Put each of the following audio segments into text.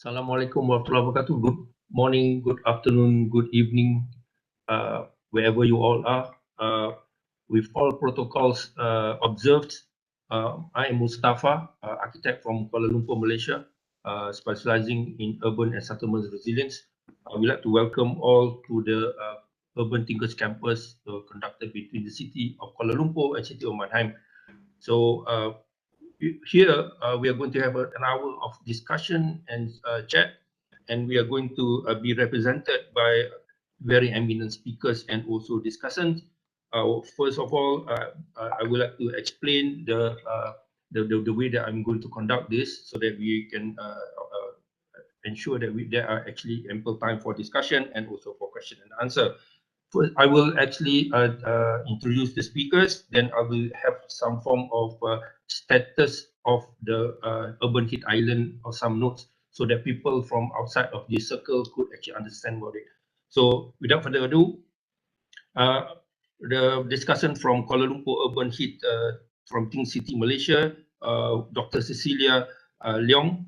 Assalamualaikum warahmatullahi wabarakatuh. Good morning, good afternoon, good evening, wherever you all are. With all protocols observed, I am Mustapha, architect from Kuala Lumpur, Malaysia, specializing in urban and settlement resilience. We'd like to welcome all to the Urban Thinkers Campus conducted between the city of Kuala Lumpur and city of Mannheim. So here we are going to have an hour of discussion and chat, and we are going to be represented by very eminent speakers and also discussants. First of all, I would like to explain the way that I'm going to conduct this so that we can ensure that there are actually ample time for discussion and also for question and answer. First, I will actually introduce the speakers, then I will have some form of status of the urban heat island or some notes so that people from outside of this circle could actually understand about it. So without further ado, the discussion from Kuala Lumpur Urban Heat from Ting City, Malaysia, Dr. Ceelia Leong.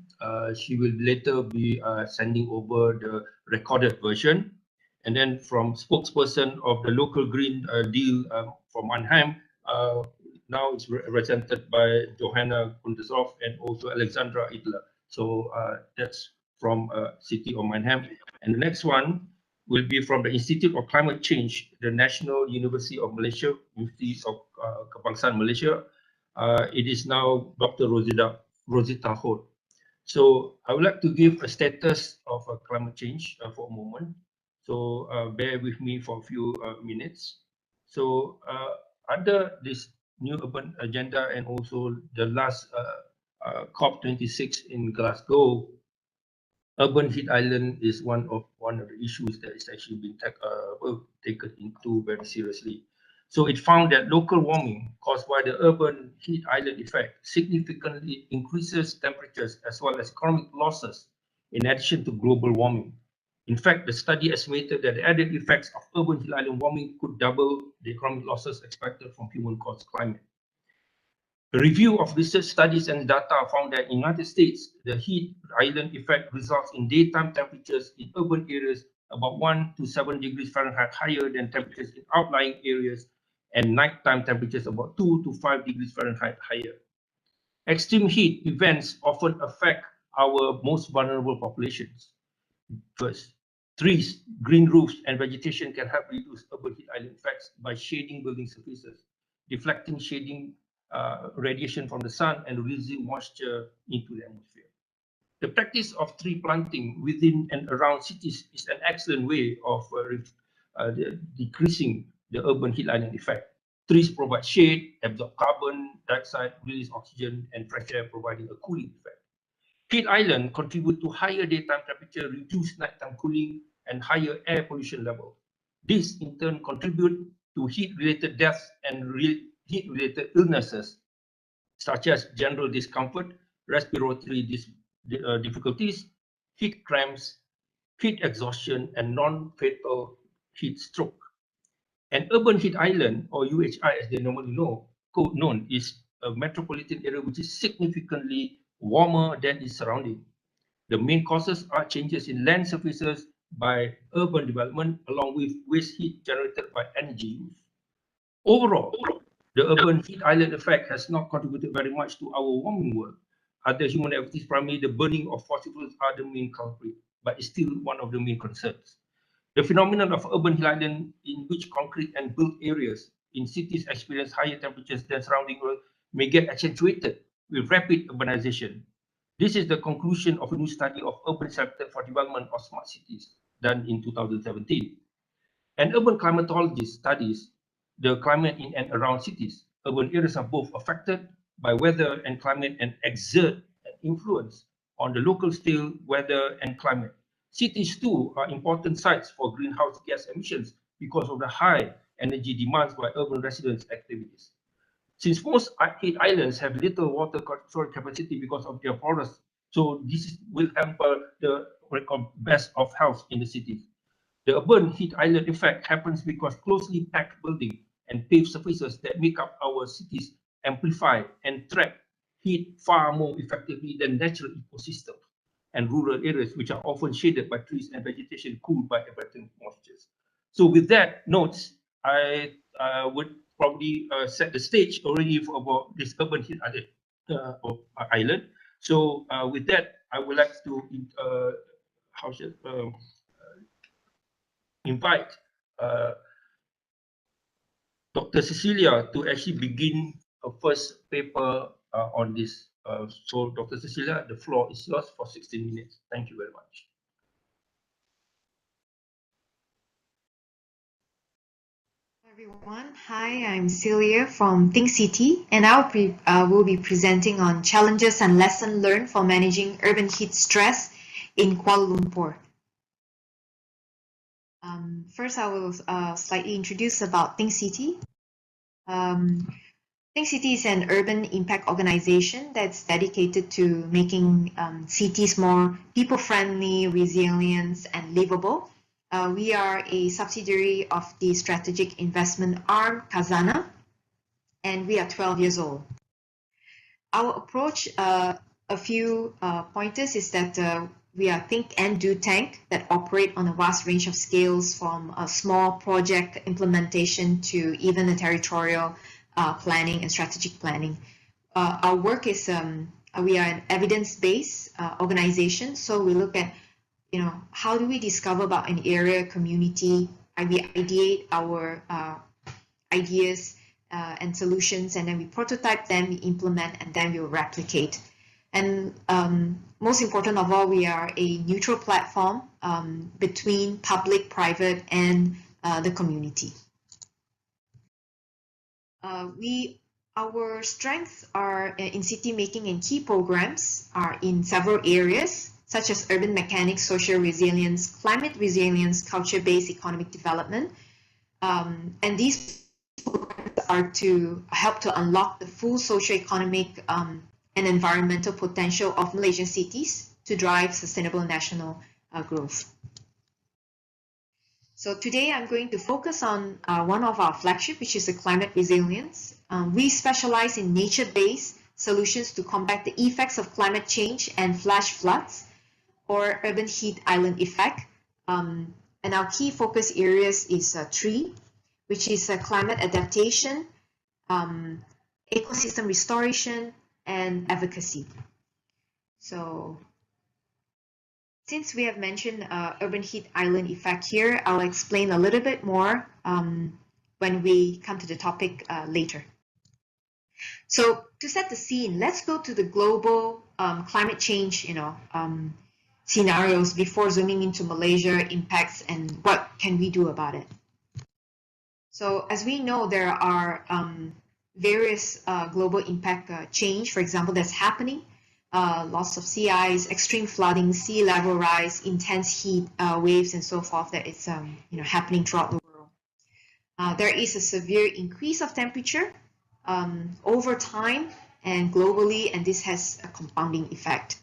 She will later be sending over the recorded version. And then from spokesperson of the local green deal from Mannheim, now it's represented by Johanna Kundasov and also Alexandra Idler. So that's from city of Mannheim. And the next one will be from the Institute of Climate Change, the National University of Malaysia, University of Kebangsaan Malaysia. It is now Dr. Rosita Holt. So I would like to give a status of climate change for a moment. So bear with me for a few minutes. So under this new urban agenda and also the last COP26 in Glasgow, urban heat island is one of the issues that is actually being taken into very seriously. So it found that local warming caused by the urban heat island effect significantly increases temperatures as well as economic losses in addition to global warming. In fact, the study estimated that the added effects of urban heat island warming could double the economic losses expected from human-caused climate. A review of research studies and data found that in the United States, the heat island effect results in daytime temperatures in urban areas about 1 to 7 degrees Fahrenheit higher than temperatures in outlying areas, and nighttime temperatures about 2 to 5 degrees Fahrenheit higher. Extreme heat events often affect our most vulnerable populations. First, trees, green roofs, and vegetation can help reduce urban heat island effects by shading building surfaces, deflecting shading radiation from the sun, and releasing moisture into the atmosphere. The practice of tree planting within and around cities is an excellent way of decreasing the urban heat island effect. Trees provide shade, absorb carbon dioxide, release oxygen, and fresh air, providing a cooling effect. Heat island contribute to higher daytime temperature, reduced nighttime cooling, and higher air pollution level. This in turn contribute to heat-related deaths and heat-related illnesses, such as general discomfort, respiratory difficulties, heat cramps, heat exhaustion, and non-fatal heat stroke. An urban heat island, or UHI as they normally known, is a metropolitan area which is significantly warmer than its surrounding. The main causes are changes in land surfaces by urban development, along with waste heat generated by energy use. Overall, the urban heat island effect has not contributed very much to our warming world. Other human activities, primarily the burning of fossil fuels, are the main culprit, but it's still one of the main concerns. The phenomenon of urban heat island, in which concrete and built areas in cities experience higher temperatures than surrounding world, may get accentuated with rapid urbanization. This is the conclusion of a new study of urban sector for development of smart cities done in 2017. An urban climatologist studies the climate in and around cities. Urban areas are both affected by weather and climate and exert an influence on the local scale, weather, and climate. Cities too are important sites for greenhouse gas emissions because of the high energy demands by urban residents' activities. Since most heat islands have little water storage capacity because of their forests, so this will hamper the best of health in the cities. The urban heat island effect happens because closely packed buildings and paved surfaces that make up our cities amplify and trap heat far more effectively than natural ecosystems. and rural areas, which are often shaded by trees and vegetation, cooled by abundant moistures. So with that notes, I would probably set the stage already for about this urban heat island. So with that, I would like to invite Dr. Ceelia to actually begin a first paper on this. So Dr. Ceelia, the floor is yours for 16 minutes. Thank you very much. Everyone, hi, I'm Ceelia from Think City, and will be presenting on challenges and lessons learned for managing urban heat stress in Kuala Lumpur. First, I will slightly introduce about Think City. Think City is an urban impact organization that's dedicated to making cities more people-friendly, resilient, and livable. We are a subsidiary of the strategic investment arm, Khazanah, and we are 12 years old. Our approach, a few pointers, is that we are think and do tank that operate on a vast range of scales, from a small project implementation to even a territorial planning and strategic planning. Our work is, we are an evidence-based organization, so we look at, how do we discover about an area, community, we ideate our ideas and solutions, and then we prototype them, we implement, and then we'll replicate. And most important of all, we are a neutral platform between public, private, and the community. Our strengths are in city making, and key programs are in several areas, such as urban mechanics, social resilience, climate resilience, culture-based economic development. And these programs are to help to unlock the full socio-economic and environmental potential of Malaysian cities to drive sustainable national growth. So today I'm going to focus on one of our flagship, which is the climate resilience. We specialize in nature-based solutions to combat the effects of climate change and flash floods or urban heat island effect. And our key focus areas is tree, which is climate adaptation, ecosystem restoration, and advocacy. So since we have mentioned urban heat island effect here, I'll explain a little bit more when we come to the topic later. So to set the scene, let's go to the global climate change, scenarios before zooming into Malaysia impacts and what can we do about it. So as we know, there are various global impact change, for example, that's happening. Loss of sea ice, extreme flooding, sea level rise, intense heat waves, and so forth that is happening throughout the world. There is a severe increase of temperature over time and globally, and this has a compounding effect.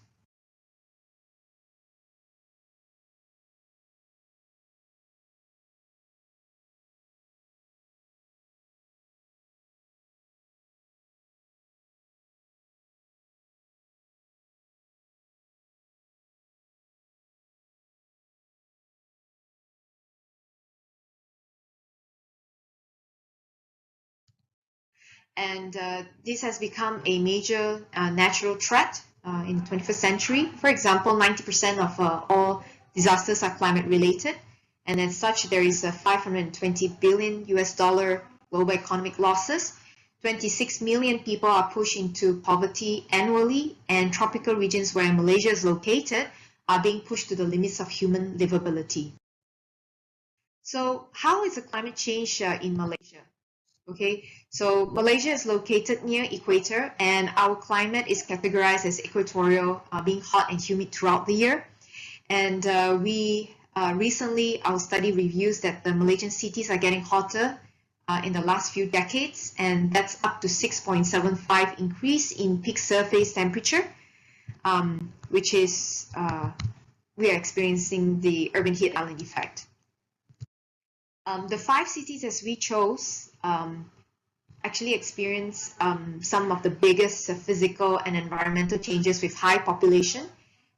And this has become a major natural threat in the 21st century. For example, 90% of all disasters are climate related, and as such, there is a $520 billion global economic losses. 26 million people are pushed into poverty annually, and tropical regions where Malaysia is located are being pushed to the limits of human livability. So how is the climate change in Malaysia? Okay, so Malaysia is located near equator, and our climate is categorized as equatorial, being hot and humid throughout the year. And recently, our study reviews that the Malaysian cities are getting hotter in the last few decades, and that's up to 6.75 increase in peak surface temperature, which is we are experiencing the urban heat island effect. The 5 cities as we chose actually experience some of the biggest physical and environmental changes with high population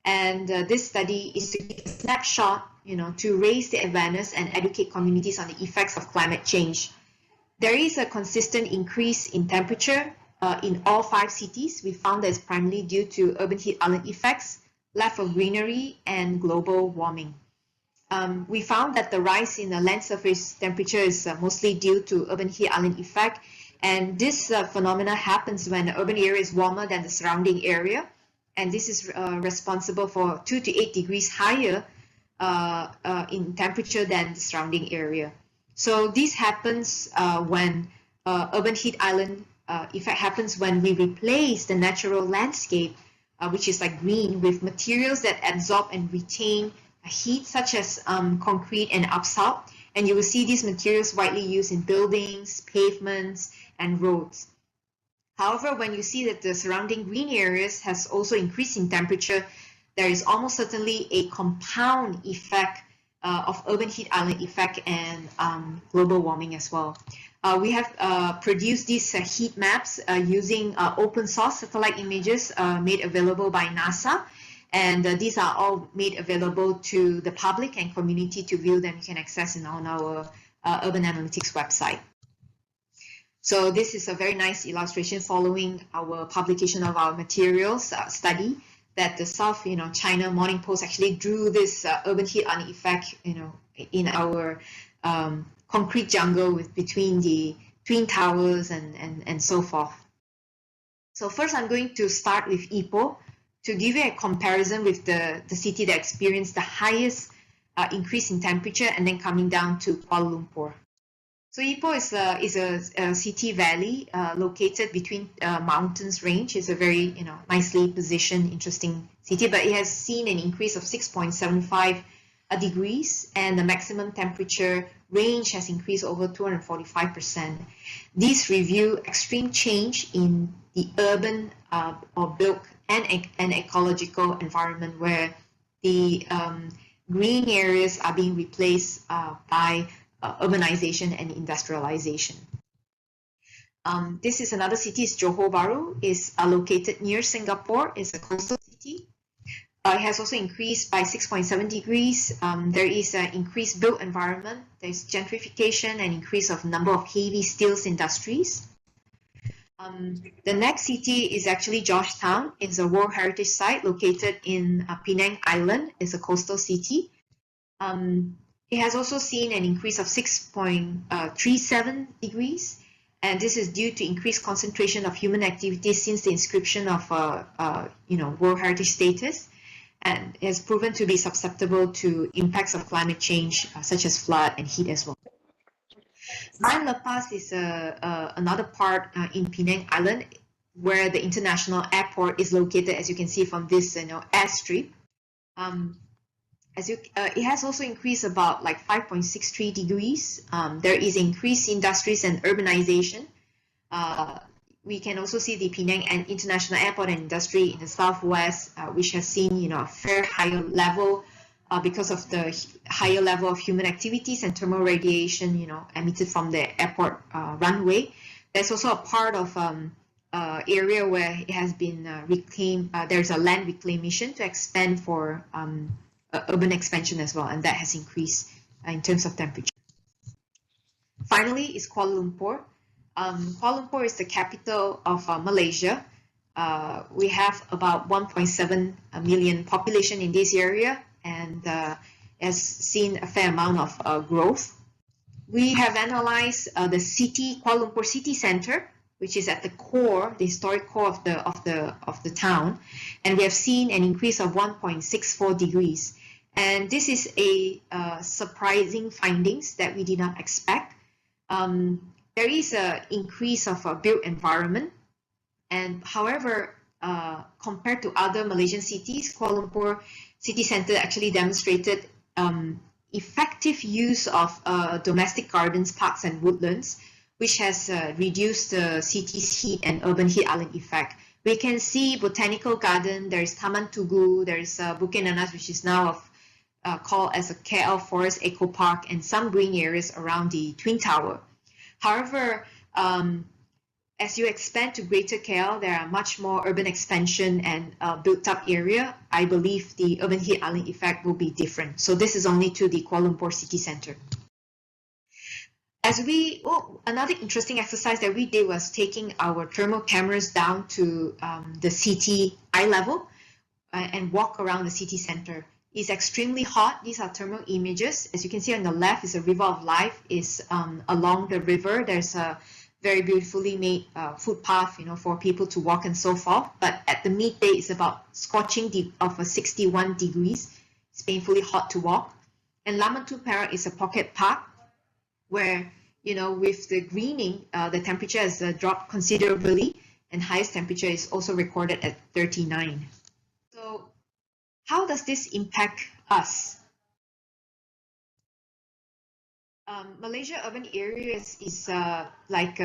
And this study is to give a snapshot, to raise the awareness and educate communities on the effects of climate change. There is a consistent increase in temperature in all 5 cities. We found that it's primarily due to urban heat island effects, lack of greenery, and global warming. We found that the rise in the land surface temperature is mostly due to urban heat island effect, and this phenomena happens when the urban area is warmer than the surrounding area, and this is responsible for 2 to 8 degrees higher in temperature than the surrounding area. So this happens when urban heat island effect happens when we replace the natural landscape, which is like green, with materials that absorb and retain heat, such as concrete and asphalt. And you will see these materials widely used in buildings, pavements, and roads. However, when you see that the surrounding green areas has also increased in temperature, there is almost certainly a compound effect of urban heat island effect and global warming as well. We have produced these heat maps using open source satellite images made available by NASA. And these are all made available to the public and community to view them. You can access them on our Urban Analytics website. So this is a very nice illustration following our publication of our materials study that the South China Morning Post actually drew this urban heat island effect in our concrete jungle between the Twin Towers and so forth. So first I'm going to start with Ipoh to give you a comparison with the city that experienced the highest increase in temperature, and then coming down to Kuala Lumpur. So Ipoh is a city valley located between mountains range. It's a very nicely positioned, interesting city, but it has seen an increase of 6.75 degrees, and the maximum temperature range has increased over 245%. These review extreme change in the urban or built and ecological environment, where the green areas are being replaced by urbanization and industrialization. This is another city, is Johor Bahru, is located near Singapore. It's a coastal city. It has also increased by 6.7 degrees. There is an increased built environment. There's gentrification and increase of number of heavy steels industries. The next city is actually Georgetown. It's a World Heritage Site located in Penang Island. It's a coastal city. It has also seen an increase of 6.37 degrees, and this is due to increased concentration of human activities since the inscription of World Heritage status, and it has proven to be susceptible to impacts of climate change, such as flood and heat as well. Mount Lepas is another part in Penang Island, where the international airport is located, as you can see from this airstrip. It has also increased about like 5.63 degrees. There is increased industries and urbanization. We can also see the Penang and International Airport and Industry in the southwest, which has seen a fair higher level because of the higher level of human activities and thermal radiation emitted from the airport runway. There's also a part of area where it has been reclaimed. There's a land reclamation to expand for urban expansion as well, and that has increased in terms of temperature. Finally is Kuala Lumpur. Kuala Lumpur is the capital of Malaysia. We have about 1.7 million population in this area, and has seen a fair amount of growth. We have analyzed the Kuala Lumpur city center, which is at the core, the historic core of the town, and we have seen an increase of 1.64 degrees. And this is a surprising findings that we did not expect. There is an increase of a built environment, and however, compared to other Malaysian cities, Kuala Lumpur city center actually demonstrated effective use of domestic gardens, parks, and woodlands, which has reduced the city's heat and urban heat island effect. We can see botanical garden. There is Taman Tugu. There is Bukit Nanas, which is now called as a KL Forest Eco Park, and some green areas around the Twin Tower. However, as you expand to Greater KL, there are much more urban expansion and built-up area. I believe the urban heat island effect will be different. So this is only to the Kuala Lumpur city center. Another interesting exercise that we did was taking our thermal cameras down to the city eye level and walk around the city center. It's extremely hot. These are thermal images. As you can see on the left is a river of life. Is along the river. There's a very beautifully made footpath, for people to walk and so forth. But at the midday, it's about scorching of 61 degrees. It's painfully hot to walk. And Lamatu Perak is a pocket park where, with the greening, the temperature has dropped considerably, and highest temperature is also recorded at 39. So how does this impact us? Malaysia urban areas is like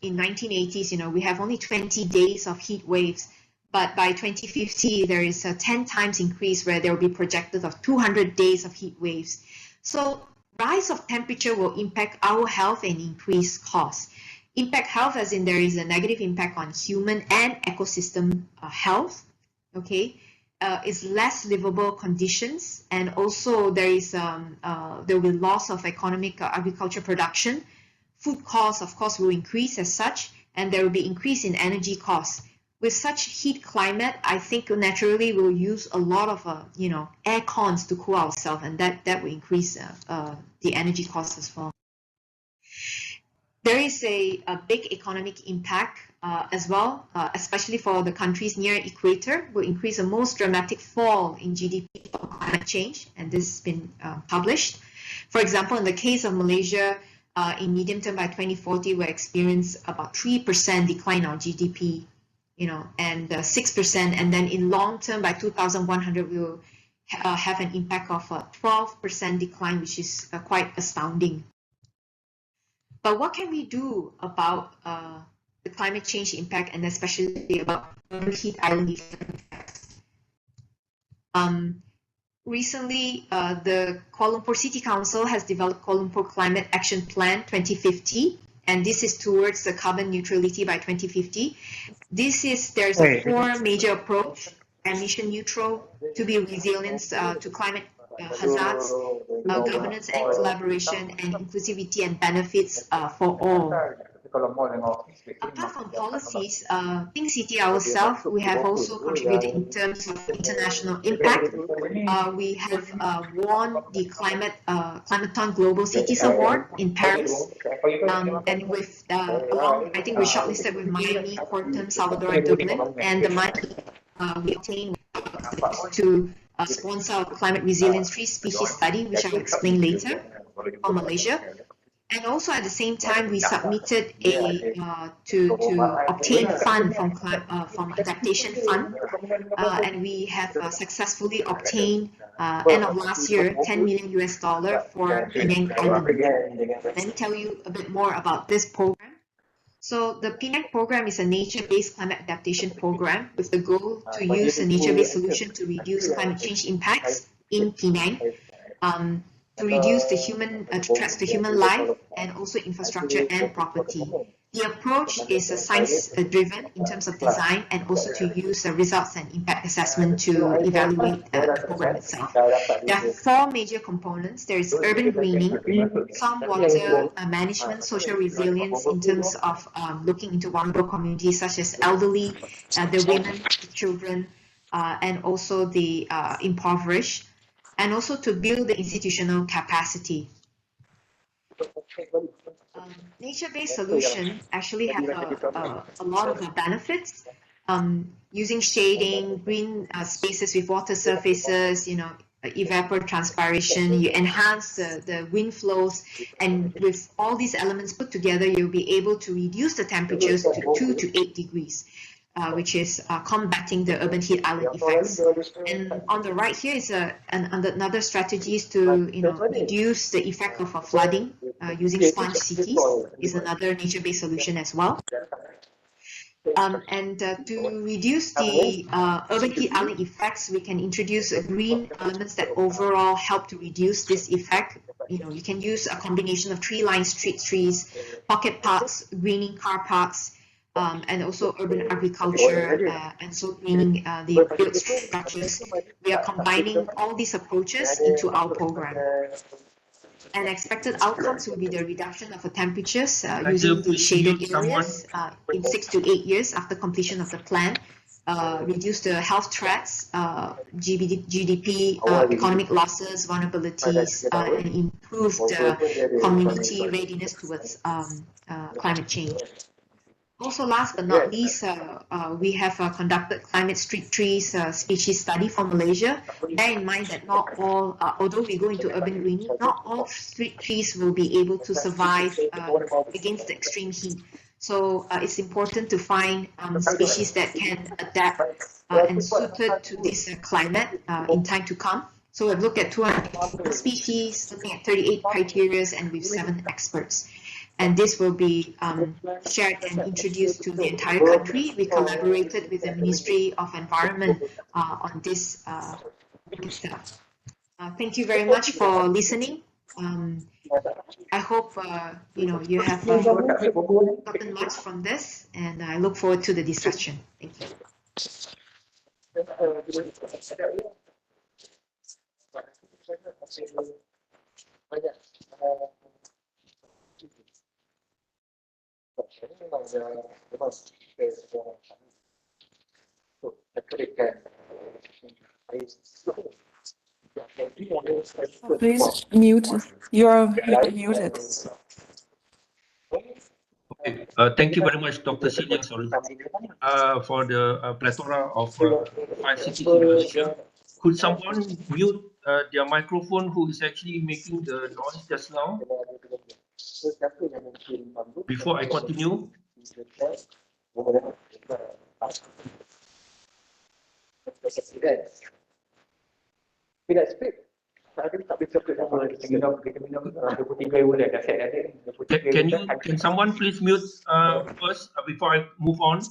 in 1980s, we have only 20 days of heat waves, but by 2050 there is a 10 times increase where there will be projected of 200 days of heat waves. So rise of temperature will impact our health and increase costs. Impact health as in there is a negative impact on human and ecosystem health, okay? Is less livable conditions, and also there will be loss of economic agriculture production. Food costs, of course, will increase as such, and there will be increase in energy costs. With such heat climate, I think naturally we'll use a lot of air cons to cool ourselves, and that will increase the energy costs as well. There is a big economic impact as well, especially for the countries near equator, will increase the most dramatic fall in GDP for climate change, and this has been published. For example, in the case of Malaysia, in medium term by 2040, we'll experience about 3% decline on GDP, and 6%, and then in long term by 2100, we will have an impact of a 12% decline, which is quite astounding. But what can we do about the climate change impact, and especially about heat island effects? Recently, the Kuala Lumpur City Council has developed Kuala Lumpur Climate Action Plan 2050, and this is towards the carbon neutrality by 2050. There's a 4 major approach: emission neutral, to be resilient to climate hazards, governance and collaboration, and inclusivity and benefits for all. Apart from policies, Pink City ourselves, we have also contributed in terms of international impact. We have won the Climaton Global Cities Award in Paris, and with I think we shortlisted with Miami, Portland, Salvador, and Dublin, and the money we obtained to sponsor our climate resilience 3 species study, which I'll explain later, for Malaysia. And also at the same time, we submitted to obtain fund from adaptation fund, and we have successfully obtained end of last year $10 million for Penang Island. Let me tell you a bit more about this program. So the Penang program is a nature-based climate adaptation program with the goal to use a nature-based solution to reduce climate change impacts in Penang, to reduce the threats to human life, and also infrastructure and property. The approach is science-driven in terms of design, and also to use the results and impact assessment to evaluate the program itself. There are 4 major components. There is urban greening, stormwater management, social resilience in terms of looking into vulnerable communities such as elderly, the women, the children, and also the impoverished, and also to build the institutional capacity. Nature-based solutions actually have a lot of benefits. Using shading, green spaces with water surfaces, evapotranspiration, you enhance the wind flows, and with all these elements put together, you'll be able to reduce the temperatures to 2 to 8 degrees. Which is combating the urban heat island effects. And on the right here is another strategy is to reduce the effect of flooding using sponge cities is another nature-based solution as well. And to reduce the urban heat island effects, we can introduce green elements that overall help to reduce this effect. You can use a combination of tree-lined street trees, pocket parks, greening car parks, and also urban agriculture, and so greening the built structures. We are combining all these approaches into our program. And expected outcomes will be the reduction of the temperatures using the shaded areas in 6 to 8 years after completion of the plan, reduce the health threats, GDP, economic losses, vulnerabilities, and improve the community readiness towards climate change. Also, last but not least, we have conducted climate street trees species study for Malaysia. Bear in mind that not all, although we go into urban greening, not all street trees will be able to survive against the extreme heat. So it's important to find species that can adapt and suited to this climate in time to come. So we've looked at 200 species, looking at 38 criteria, and with 7 experts. And this will be shared and introduced to the entire country. We collaborated with the Ministry of Environment on this stuff. Thank you very much for listening. I hope you have gotten much from this, and I look forward to the discussion. Thank you. Please mute. You're muted. Okay. Thank you very much, Dr. Ceelia, for the plethora of 5 cities in Malaysia. Could someone mute their microphone who is actually making the noise just now? Before I continue. Can someone please mute first before I move on?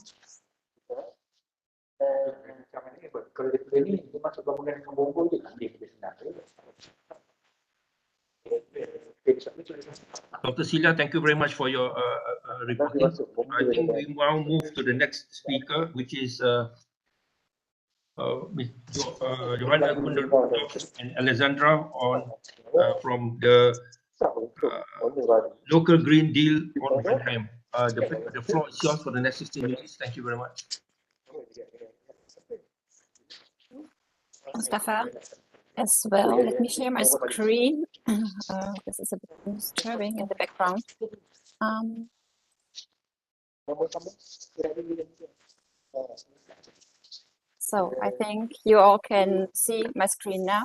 Dr. Ceelia, thank you very much for your reporting. I think we now move to the next speaker, which is Johanna and Alexandra from the local Green Deal on Mannheim. The floor is yours for the next 16 minutes. Thank you very much. Mustapha, as well. Let me share my screen. This is a bit disturbing in the background. So I think you all can see my screen now.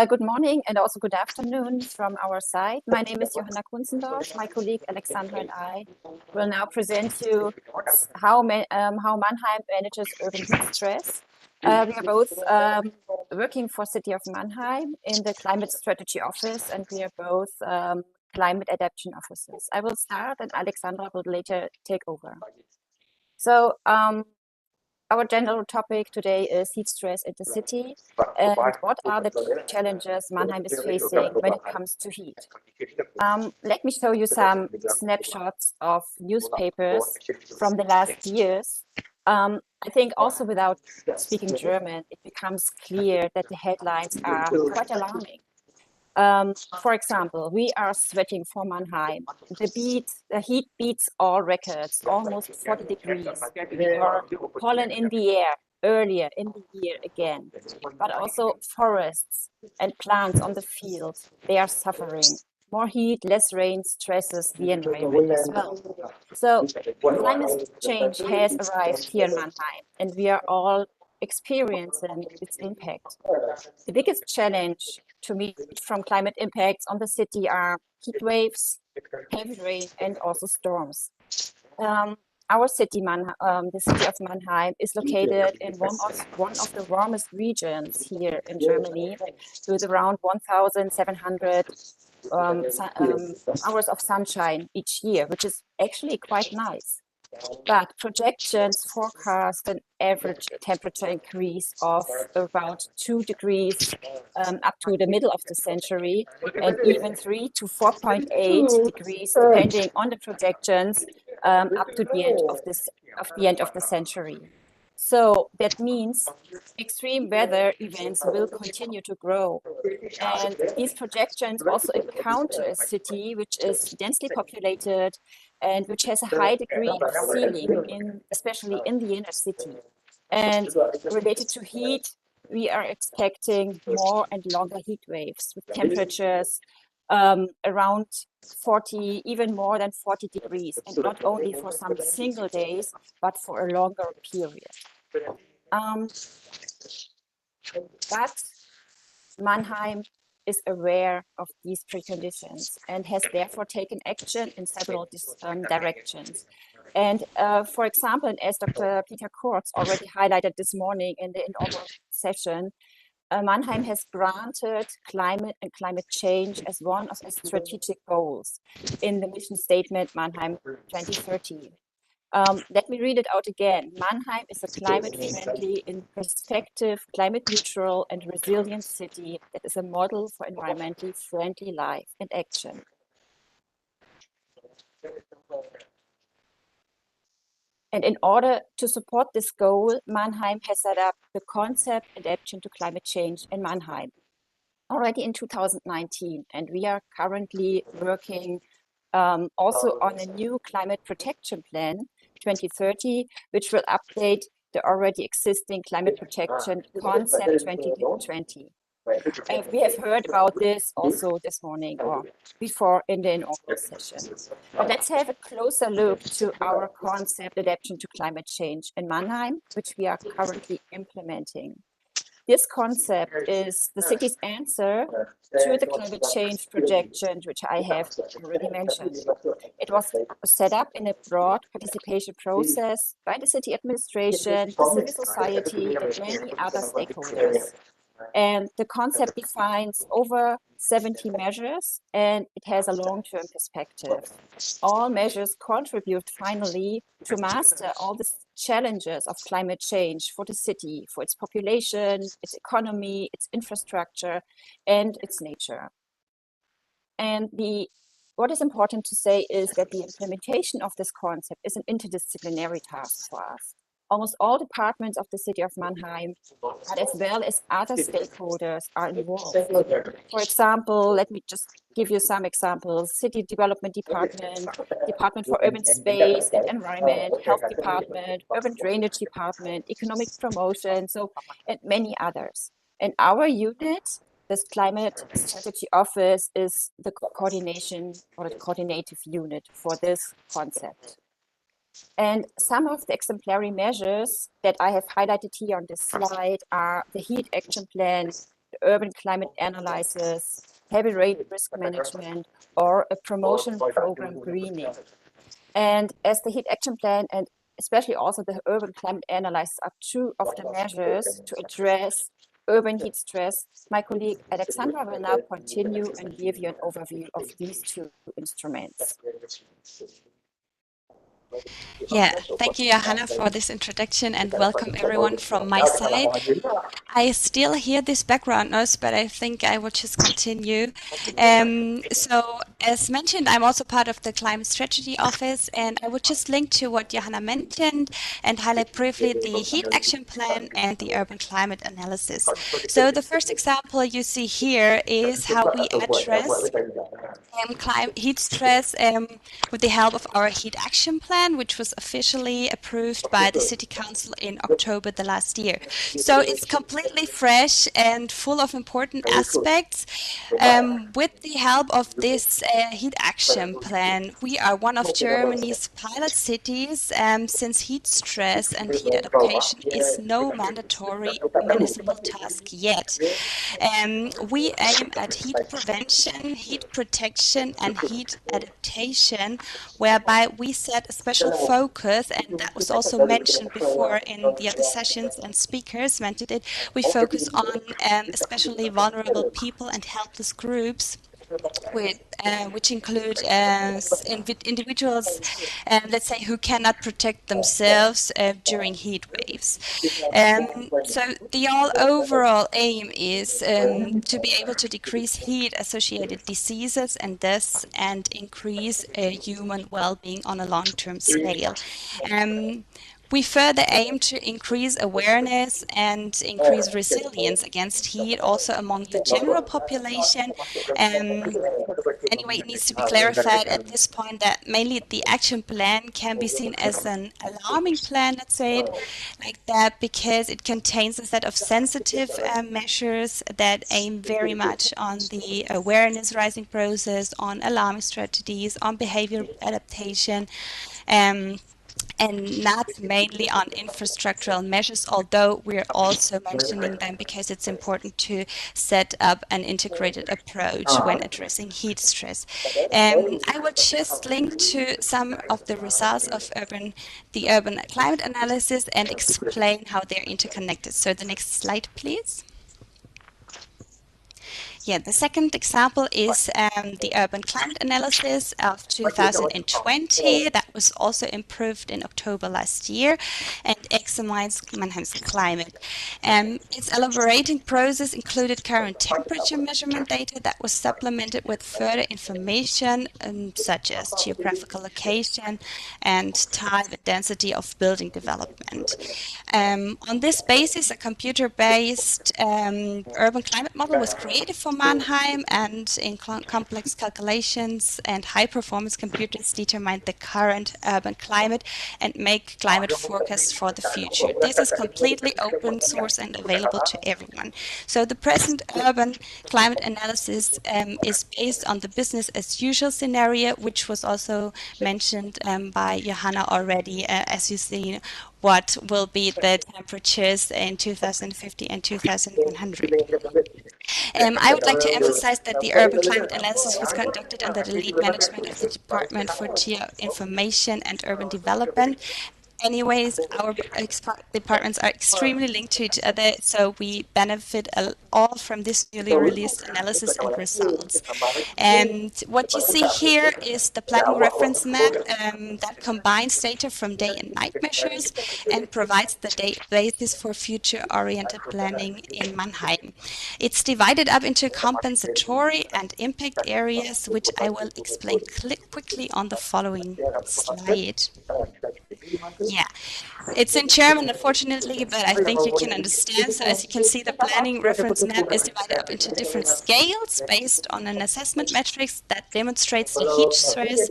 Good morning and also good afternoon from our side. My name is Johanna Kunzendorf. My colleague Alexandra and I will now present you how Mannheim manages urban heat stress. We are both working for City of Mannheim in the Climate Strategy Office, and we are both climate adaptation officers. I will start and Alexandra will later take over. So our general topic today is heat stress in the city and what are the key challenges Mannheim is facing when it comes to heat. Let me show you some snapshots of newspapers from the last years. I think also without speaking German, it becomes clear that the headlines are quite alarming. For example, we are sweating for Mannheim. The heat beats all records, almost 40 degrees. Or pollen in the air earlier in the year again. But also forests and plants on the field, they are suffering. More heat, less rain stresses the environment as well. So climate change has arrived here in Mannheim, and we are all experiencing its impact. The biggest challenge to meet from climate impacts on the city are heat waves, heavy rain, and also storms. Our city, the city of Mannheim, is located in one of the warmest regions here in Germany, with around 1,700 hours of sunshine each year, which is actually quite nice. But projections forecast an average temperature increase of about 2 degrees up to the middle of the century, and even 3 to 4.8 degrees, depending on the projections, up to the end of the century. So that means extreme weather events will continue to grow. And these projections also encounter a city which is densely populated and which has a high degree of ceiling, especially in the inner city. And related to heat, we are expecting more and longer heat waves with temperatures around 40, even more than 40 degrees, and not only for some single days, but for a longer period. But Mannheim is aware of these preconditions and has therefore taken action in several directions. And for example, and as Dr. Peter Kurz already highlighted this morning in the inaugural session, Mannheim has granted climate and climate change as one of its strategic goals in the mission statement Mannheim 2030. Let me read it out again. Mannheim is a climate-friendly, in perspective, climate-neutral and resilient city that is a model for environmentally friendly life and action. And in order to support this goal, Mannheim has set up the concept Adaptation to Climate Change in Mannheim already in 2019. And we are currently working also on a new climate protection plan 2030, which will update the already existing climate protection concept 2020. We have heard about this also this morning or before in the inaugural session. But let's have a closer look to our concept Adaptation to Climate Change in Mannheim, which we are currently implementing. This concept is the city's answer to the climate change projection, which I have already mentioned. It was set up in a broad participation process by the city administration, the civil society, and many other stakeholders. And the concept defines over 70 measures, and it has a long-term perspective. All measures contribute finally to master all the challenges of climate change for the city, for its population, its economy, its infrastructure, and its nature. And what is important to say is that the implementation of this concept is an interdisciplinary task for us. Almost all departments of the city of Mannheim, but as well as other stakeholders, are involved. For example, let me just give you some examples. City Development Department, Department for Urban Space and Environment, Health Department, Urban Drainage Department, Economic Promotion, and many others. And our unit, this Climate Strategy Office, is the coordination or the coordinative unit for this concept. And some of the exemplary measures that I have highlighted here on this slide are the Heat Action Plan, the Urban Climate Analysis, Heavy Rain Risk Management, or a promotion program greening. And as the Heat Action Plan and especially also the Urban Climate Analysis are two of the measures to address urban heat stress, my colleague Alexandra will now continue and give you an overview of these two instruments. Yeah, thank you, Johanna, for this introduction, and welcome everyone from my side. I still hear this background noise, but I think I will just continue. So, as mentioned, I'm also part of the Climate Strategy Office, and I would just link to what Johanna mentioned and highlight briefly the Heat Action Plan and the Urban Climate Analysis. So, the first example you see here is how we address heat stress with the help of our Heat Action Plan, which was officially approved by the City Council in October the last year. So it's completely fresh and full of important aspects. With the help of this Heat Action Plan, we are one of Germany's pilot cities since heat stress and heat adaptation is no mandatory municipal task yet. We aim at heat prevention, heat protection, and heat adaptation, whereby we set a special focus, and that was also mentioned before in the other sessions and speakers mentioned it. We focus on especially vulnerable people and helpless groups which include individuals, let's say, who cannot protect themselves during heat waves. So the overall aim is to be able to decrease heat-associated diseases and deaths and increase human well-being on a long-term scale. We further aim to increase awareness and increase resilience against heat also among the general population. Anyway, it needs to be clarified at this point that mainly the action plan can be seen as an alarming plan, let's say it like that, because it contains a set of sensitive measures that aim very much on the awareness raising process, on alarming strategies, on behavior adaptation, and not mainly on infrastructural measures, although we're also mentioning them because it's important to set up an integrated approach when addressing heat stress. I will just link to some of the results of the urban climate analysis and explain how they're interconnected. So the next slide, please. Yeah, the second example is the urban climate analysis of 2020 that was also improved in October last year and examines Mannheim's climate. Its elaborating process included current temperature measurement data that was supplemented with further information such as geographical location and type and density of building development. On this basis, a computer-based urban climate model was created for Mannheim, and in complex calculations and high-performance computers determine the current urban climate and make climate forecasts for the future. This is completely open source and available to everyone. So the present urban climate analysis is based on the business as usual scenario, which was also mentioned by Johanna already, as you see what will be the temperatures in 2050 and 2100. I would like to emphasize that the urban climate analysis was conducted under the lead management of the Department for Geoinformation and Urban Development. Anyways, our departments are extremely linked to each other, so we benefit all from this newly released analysis and results. And what you see here is the planning reference map that combines data from day and night measures and provides the basis for future-oriented planning in Mannheim. It's divided up into compensatory and impact areas, which I will explain quickly on the following slide. Yeah, it's in German, unfortunately, but I think you can understand. So as you can see, the planning reference map is divided up into different scales based on an assessment matrix that demonstrates the heat stress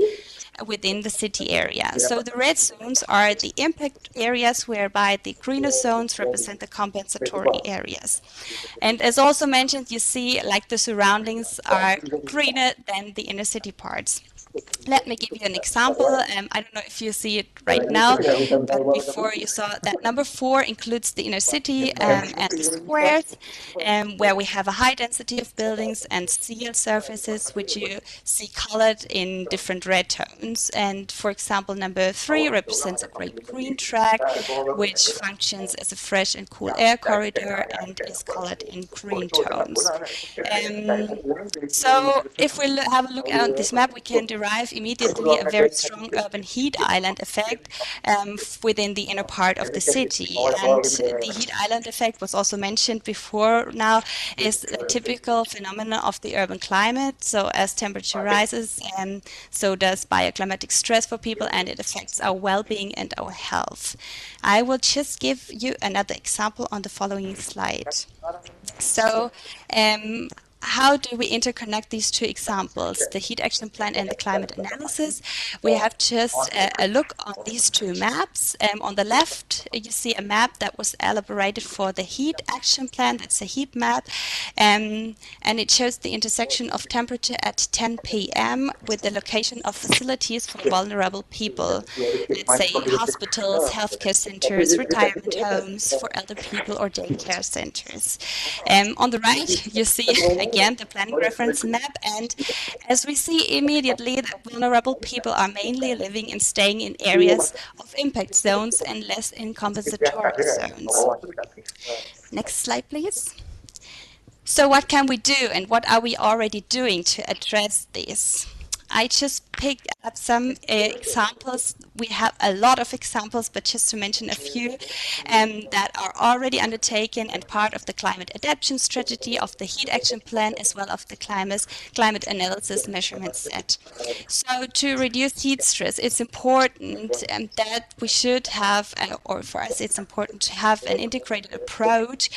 within the city area. So the red zones are the impact areas, whereby the greener zones represent the compensatory areas. And as also mentioned, you see like the surroundings are greener than the inner city parts. Let me give you an example. I don't know if you see it right now, but before you saw that number 4 includes the inner city and the squares, where we have a high density of buildings and sealed surfaces, which you see colored in different red tones. And for example, number 3 represents a great green track, which functions as a fresh and cool air corridor and is colored in green tones. So if we have a look at this map, we can derive immediately a very strong urban heat island effect within the inner part of the city. And the heat island effect was also mentioned before now, is a typical phenomenon of the urban climate. So as temperature rises, so does bioclimatic stress for people, and it affects our well-being and our health. I will just give you another example on the following slide. So how do we interconnect these two examples, the heat action plan and the climate analysis? We have just a look on these two maps. On the left, you see a map that was elaborated for the heat action plan. That's a heat map. And it shows the intersection of temperature at 10 p.m. with the location of facilities for vulnerable people. Let's say hospitals, healthcare centers, retirement homes for elder people, or daycare centers. On the right, you see again the planning reference map, and as we see immediately that vulnerable people are mainly living and staying in areas of impact zones and less in compensatory zones. Next slide, please. So what can we do and what are we already doing to address this? I just picked up some examples. We have a lot of examples, but just to mention a few that are already undertaken and part of the climate adaptation strategy, of the heat action plan, as well as the climate analysis measurement set. So to reduce heat stress, it's important that we should have, or for us, it's important to have an integrated approach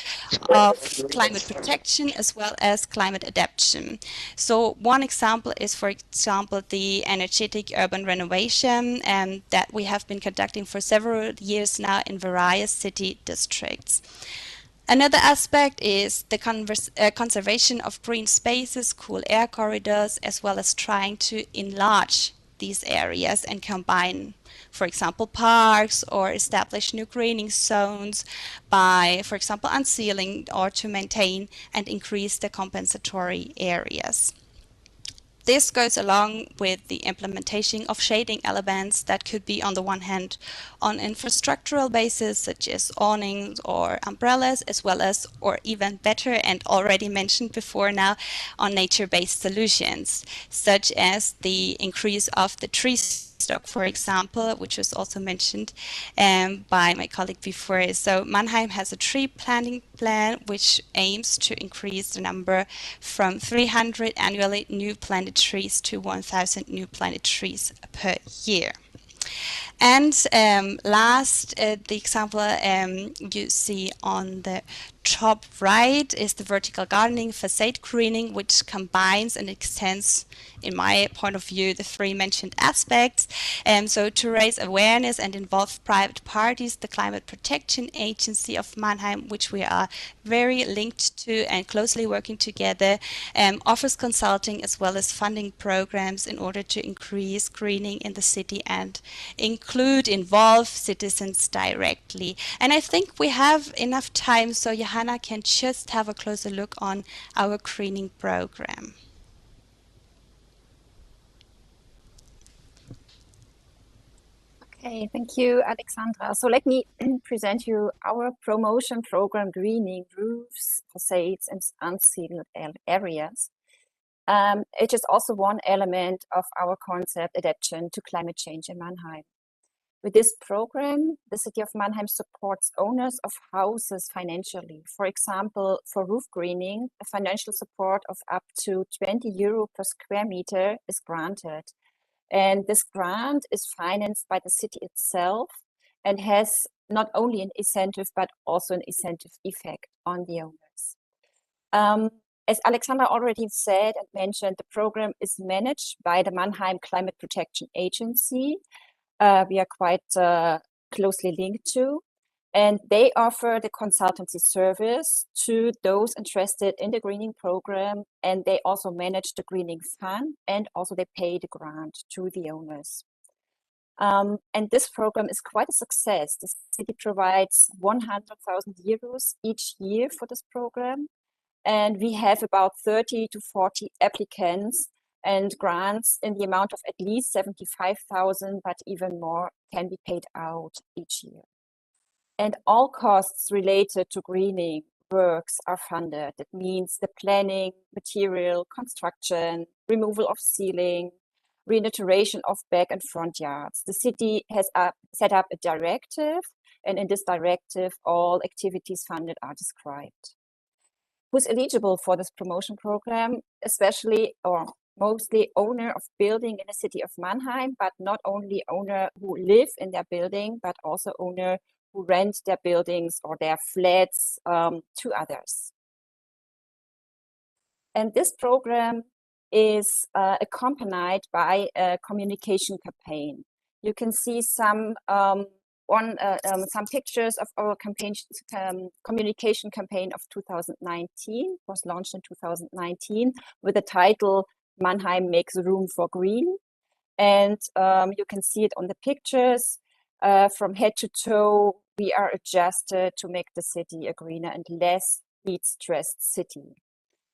of climate protection as well as climate adaptation. So one example is, for example, the energetic urban renovation that we have been conducting for several years now in various city districts. Another aspect is the conservation of green spaces, cool air corridors, as well as trying to enlarge these areas and combine, for example, parks, or establish new greening zones by, for example, unsealing or to maintain and increase the compensatory areas. This goes along with the implementation of shading elements that could be, on the one hand, on infrastructural basis, such as awnings or umbrellas, as well as, or even better, and already mentioned before now, on nature-based solutions, such as the increase of the tree stock, for example, which was also mentioned by my colleague before. So Mannheim has a tree planting plan which aims to increase the number from 300 annually new planted trees to 1,000 new planted trees per year. And last, the example you see on the top right is the vertical gardening facade greening, which combines and extends, in my point of view, the three mentioned aspects. So to raise awareness and involve private parties, the Climate Protection Agency of Mannheim, which we are very linked to and closely working together, offers consulting as well as funding programs in order to increase greening in the city and involve citizens directly. And I think we have enough time, so Johanna can just have a closer look on our greening program. Okay, thank you, Alexandra. So let me present you our promotion program, Greening Roofs, Facades, and Unsealed Areas. It is also one element of our concept adaptation to climate change in Mannheim. With this program, the city of Mannheim supports owners of houses financially. For example, for roof greening, a financial support of up to €20 per square meter is granted. And this grant is financed by the city itself and has not only an incentive, but also an incentive effect on the owners. As Alexandra already said and mentioned, the program is managed by the Mannheim Climate Protection Agency. We are quite closely linked to, and they offer the consultancy service to those interested in the greening program, and they also manage the greening fund, and also they pay the grant to the owners. And this program is quite a success. The city provides €100,000 each year for this program, and we have about 30 to 40 applicants, and grants in the amount of at least 75,000, but even more can be paid out each year. And all costs related to greening works are funded. That means the planning, material, construction, removal of ceiling, renaturation of back and front yards. The city has set up a directive, and in this directive, all activities funded are described. Who's eligible for this promotion program, especially or mostly owner of building in the city of Mannheim, but not only owner who live in their building, but also owner who rent their buildings or their flats to others. And this program is accompanied by a communication campaign. You can see some pictures of our communication campaign of 2019, was launched in 2019 with the title Mannheim Makes Room for Green. And you can see it on the pictures. From head to toe, we are adjusted to make the city a greener and less heat-stressed city.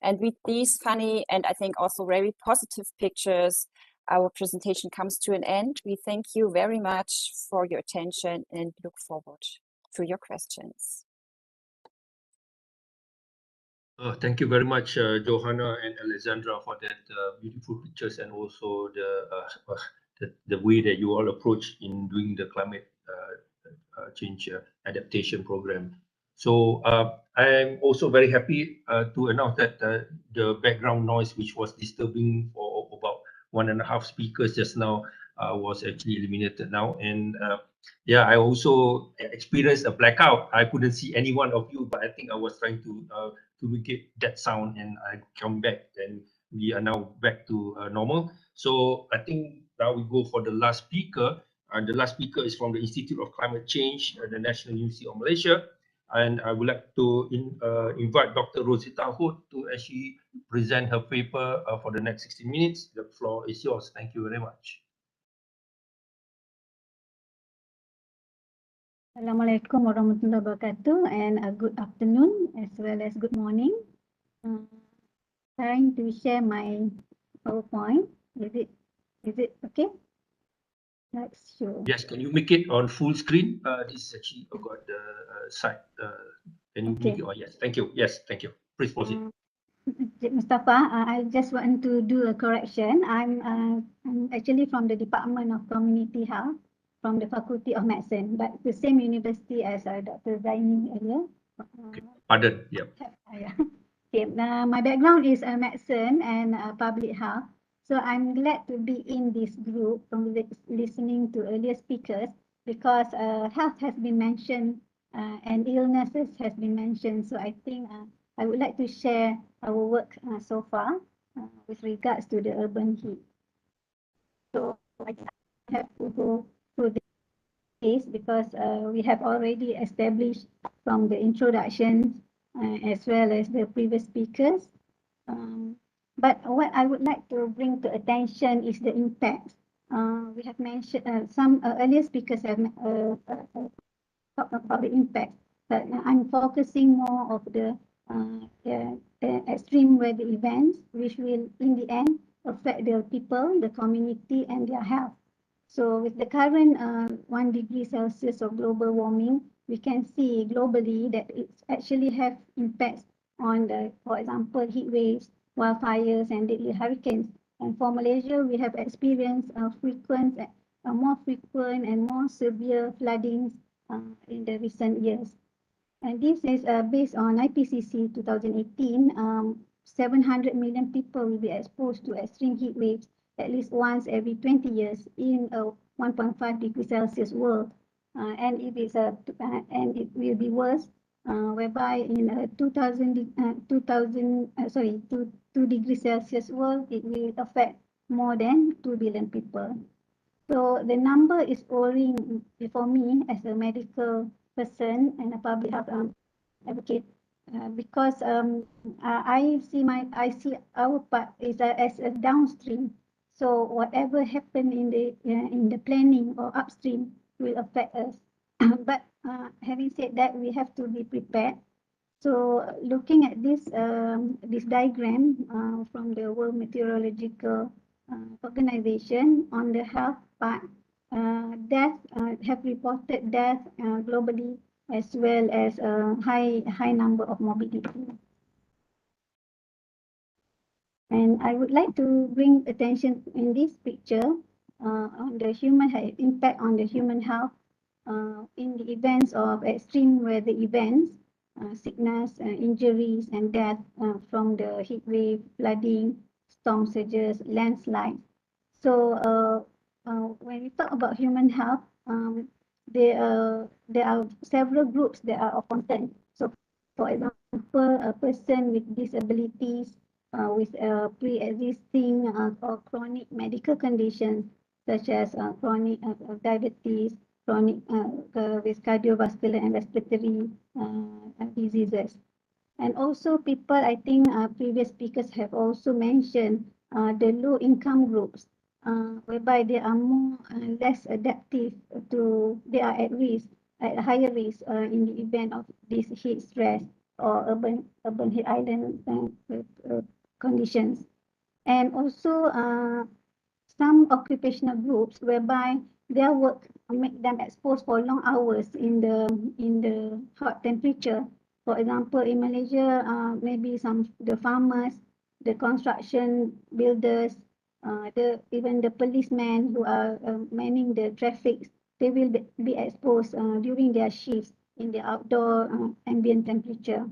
And with these funny and I think also very positive pictures, our presentation comes to an end. We thank you very much for your attention and look forward to your questions. Thank you very much, Johanna and Alexandra, for that beautiful pictures and also the way that you all approach in doing the climate change adaptation program. So I'm also very happy to announce that the background noise, which was disturbing for about 1.5 speakers just now, was actually eliminated now. And yeah, I also experienced a blackout. I couldn't see any one of you, but I think I was trying to get that sound, and I come back, and we are now back to normal. So I think now we go for the last speaker. The last speaker is from the Institute of Climate Change, the National University of Malaysia. And I would like to invite Dr. Rosita Hood to actually present her paper for the next 60 minutes. The floor is yours. Thank you very much. Assalamualaikum warahmatullahi wabarakatuh, and a good afternoon as well as good morning. Trying to share my PowerPoint. Is it okay? Let's show. Yes, can you make it on full screen? This is actually got the site. Can you make it on? Yes, thank you. Yes, thank you. Please proceed. Mustapha, I just want to do a correction. I'm actually from the Department of Community Health, from the Faculty of Medicine, but the same university as Dr. Zaini earlier. Okay. Pardon, yeah. Okay, my background is medicine and public health. So I'm glad to be in this group from listening to earlier speakers, because health has been mentioned and illnesses has been mentioned. So I think I would like to share our work so far with regards to the urban heat. So I have to go through this because we have already established from the introduction as well as the previous speakers. But what I would like to bring to attention is the impact. We have mentioned some earlier speakers have talked about the impact, but I'm focusing more of the extreme weather events, which will in the end affect the people, the community, and their health. So with the current 1 degree Celsius of global warming, we can see globally that it actually have impacts on the, for example, heat waves, wildfires, and deadly hurricanes. And for Malaysia, we have experienced more frequent and more severe floodings in the recent years. And this is based on IPCC 2018. 700 million people will be exposed to extreme heat waves at least once every 20 years in a 1.5 degree Celsius world, and it is and it will be worse, whereby in a 2 degree Celsius world, it will affect more than 2 billion people. So the number is worrying for me as a medical person and a public health advocate, because I see our part is as a downstream. So whatever happened in the planning or upstream will affect us. But having said that, we have to be prepared. So looking at this diagram from the World Meteorological Organization on the health part, death have reported death globally, as well as a high number of morbidity. And I would like to bring attention in this picture on the impact on the human health in the events of extreme weather events, sickness, injuries, and death from the heat wave, flooding, storm surges, landslides. So when we talk about human health, there are several groups that are of concern. So for example, a person with disabilities, with pre-existing or chronic medical conditions such as chronic diabetes, chronic with cardiovascular and respiratory diseases. And also people, I think previous speakers have also mentioned the low income groups, whereby they are more less adaptive they are at higher risk in the event of this heat stress or urban heat island conditions. And also some occupational groups whereby their work make them exposed for long hours in the hot temperature, For example, in Malaysia, maybe the farmers, the construction builders, even the policemen who are manning the traffic, they will be exposed during their shifts in the outdoor ambient temperature.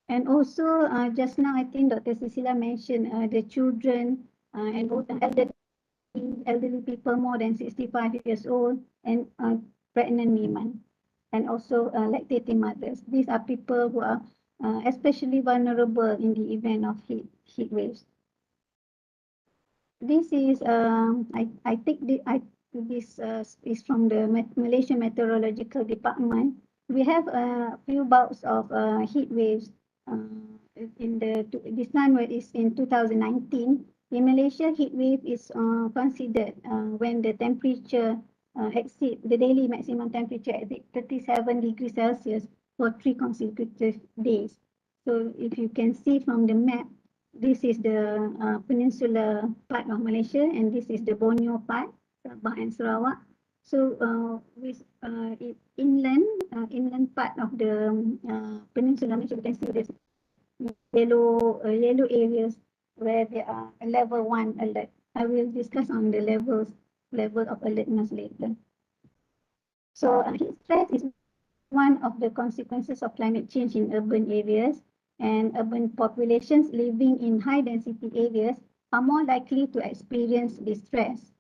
And also, just now, I think Dr. Ceelia mentioned the children and also elderly people more than 65 years old and pregnant women, and also lactating mothers. These are people who are especially vulnerable in the event of heat waves. This is, I think this is from the Malaysian Meteorological Department. We have a few bouts of heat waves this time is in 2019. In Malaysia, heat wave is considered when the temperature exceed the daily maximum temperature exceed 37 degrees Celsius for 3 consecutive days. So if you can see from the map, this is the peninsular part of Malaysia, and this is the Borneo part, Sabah and Sarawak. So with inland part of the peninsula Malaysia, you can see this yellow areas where there are a level 1 alert. I will discuss on the level of alertness later. So heat stress is one of the consequences of climate change in urban areas, and urban populations living in high density areas are more likely to experience distress.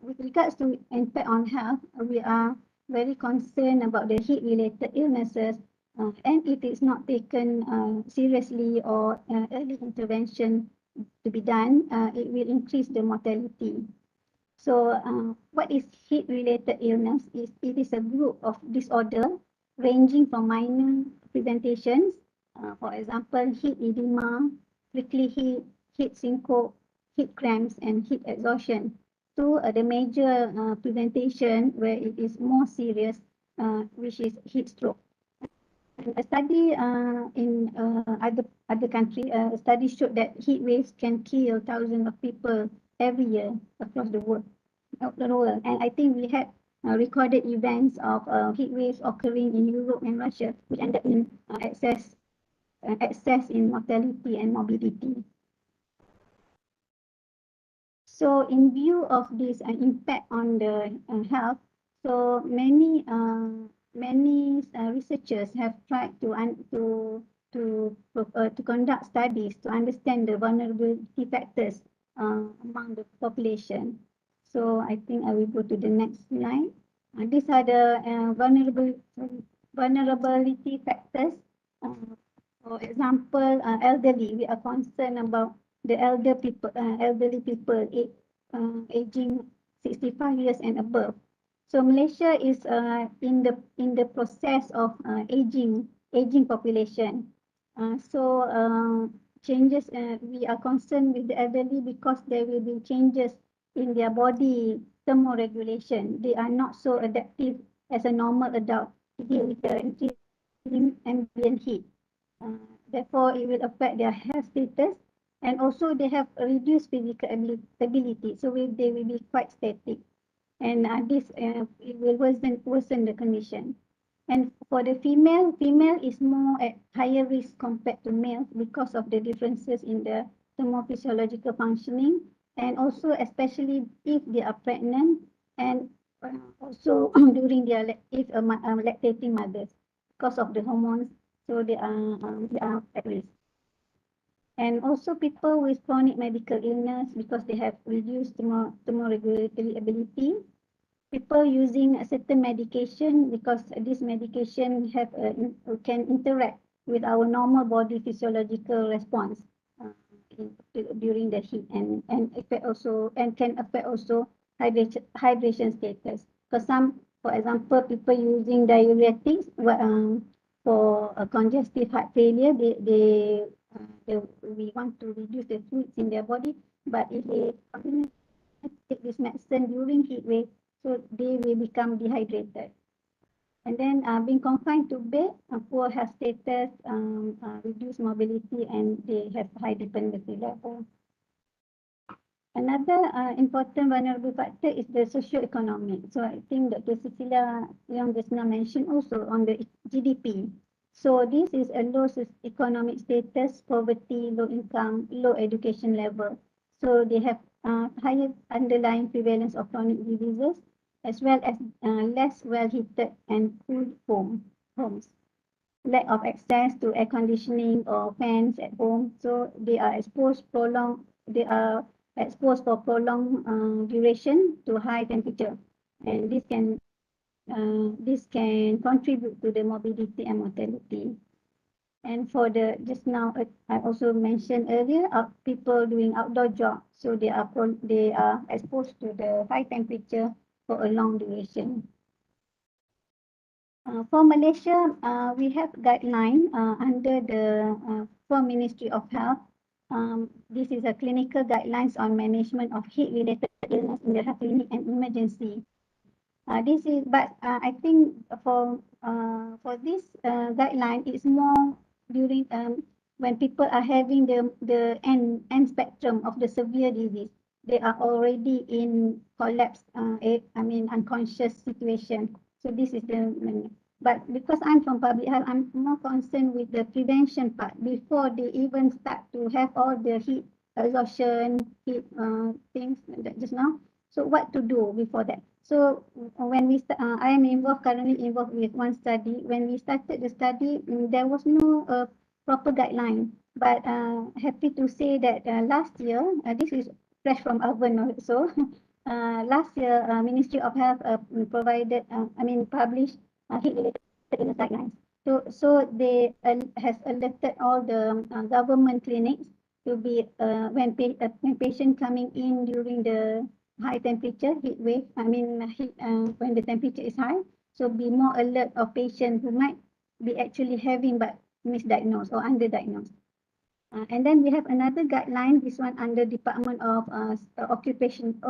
With regards to impact on health, we are very concerned about the heat-related illnesses, and if it's not taken seriously or early intervention to be done, it will increase the mortality. So what is heat-related illness? It is a group of disorder ranging from minor presentations, for example, heat edema, prickly heat syncope, heat cramps, and heat exhaustion, to the major presentation where it is more serious, which is heat stroke. A study in other country, a study showed that heat waves can kill thousands of people every year across the world. And I think we had recorded events of heat waves occurring in Europe and Russia, which ended in excess in mortality and morbidity. So in view of this impact on the health, so many researchers have tried to conduct studies to understand the vulnerability factors among the population. So I think I will go to the next slide. These are the vulnerability factors. For example, elderly. We are concerned about the elderly people aging 65 years and above. So Malaysia is in the process of aging population. Changes. We are concerned with the elderly because there will be changes in their body thermoregulation. They are not so adaptive as a normal adult to deal with the increasing ambient heat. Therefore, it will affect their health status, and also they have a reduced physical ability, so they will be quite static, and this it will worsen the condition. And for the female is more at higher risk compared to males because of the differences in the thermophysiological functioning, and also especially if they are pregnant, and also during their lactating mothers, because of the hormones, so they are at risk. And also people with chronic medical illness because they have reduced thermoregulatory ability. People using a certain medication because this medication can interact with our normal body physiological response during the heat, and can affect also hydration status. Because for example, people using diuretics for a congestive heart failure, we want to reduce the fluids in their body, but if they take this medicine during heat wave, so they will become dehydrated. And then being confined to bed, poor health status, reduced mobility, and they have high dependency level. Another important vulnerable factor is the socio-economic. So I think Dr. Ceelia Leong just now mentioned also on the GDP. So this is a low economic status, poverty, low income, low education level. So they have higher underlying prevalence of chronic diseases, as well as less well-heated and cooled homes. Lack of access to air conditioning or fans at home. So they are exposed for prolonged duration to high temperature, and this can contribute to the morbidity and mortality. And for the just now, I also mentioned earlier, people doing outdoor jobs, so they are exposed to the high temperature for a long duration. For Malaysia, we have guideline under the for Ministry of Health. This is a clinical guidelines on management of heat-related illness in the health clinic and emergency. I think for this guideline, it's more during when people are having the end spectrum of the severe disease. They are already in collapse, unconscious situation. So this is but because I'm from public health, I'm more concerned with the prevention part before they even start to have all the heat exhaustion, heat things that just now. So what to do before that? So when I am currently involved with one study. When we started the study, there was no proper guideline. But happy to say that last year, this is fresh from oven also. Last year, Ministry of Health published heat-related illness guidelines. So they has alerted all the government clinics to be when patient coming in during the high temperature heat wave, when the temperature is high, so be more alert of patients who might be actually having but misdiagnosed or underdiagnosed. And then we have another guideline, this one under Department of Occupation,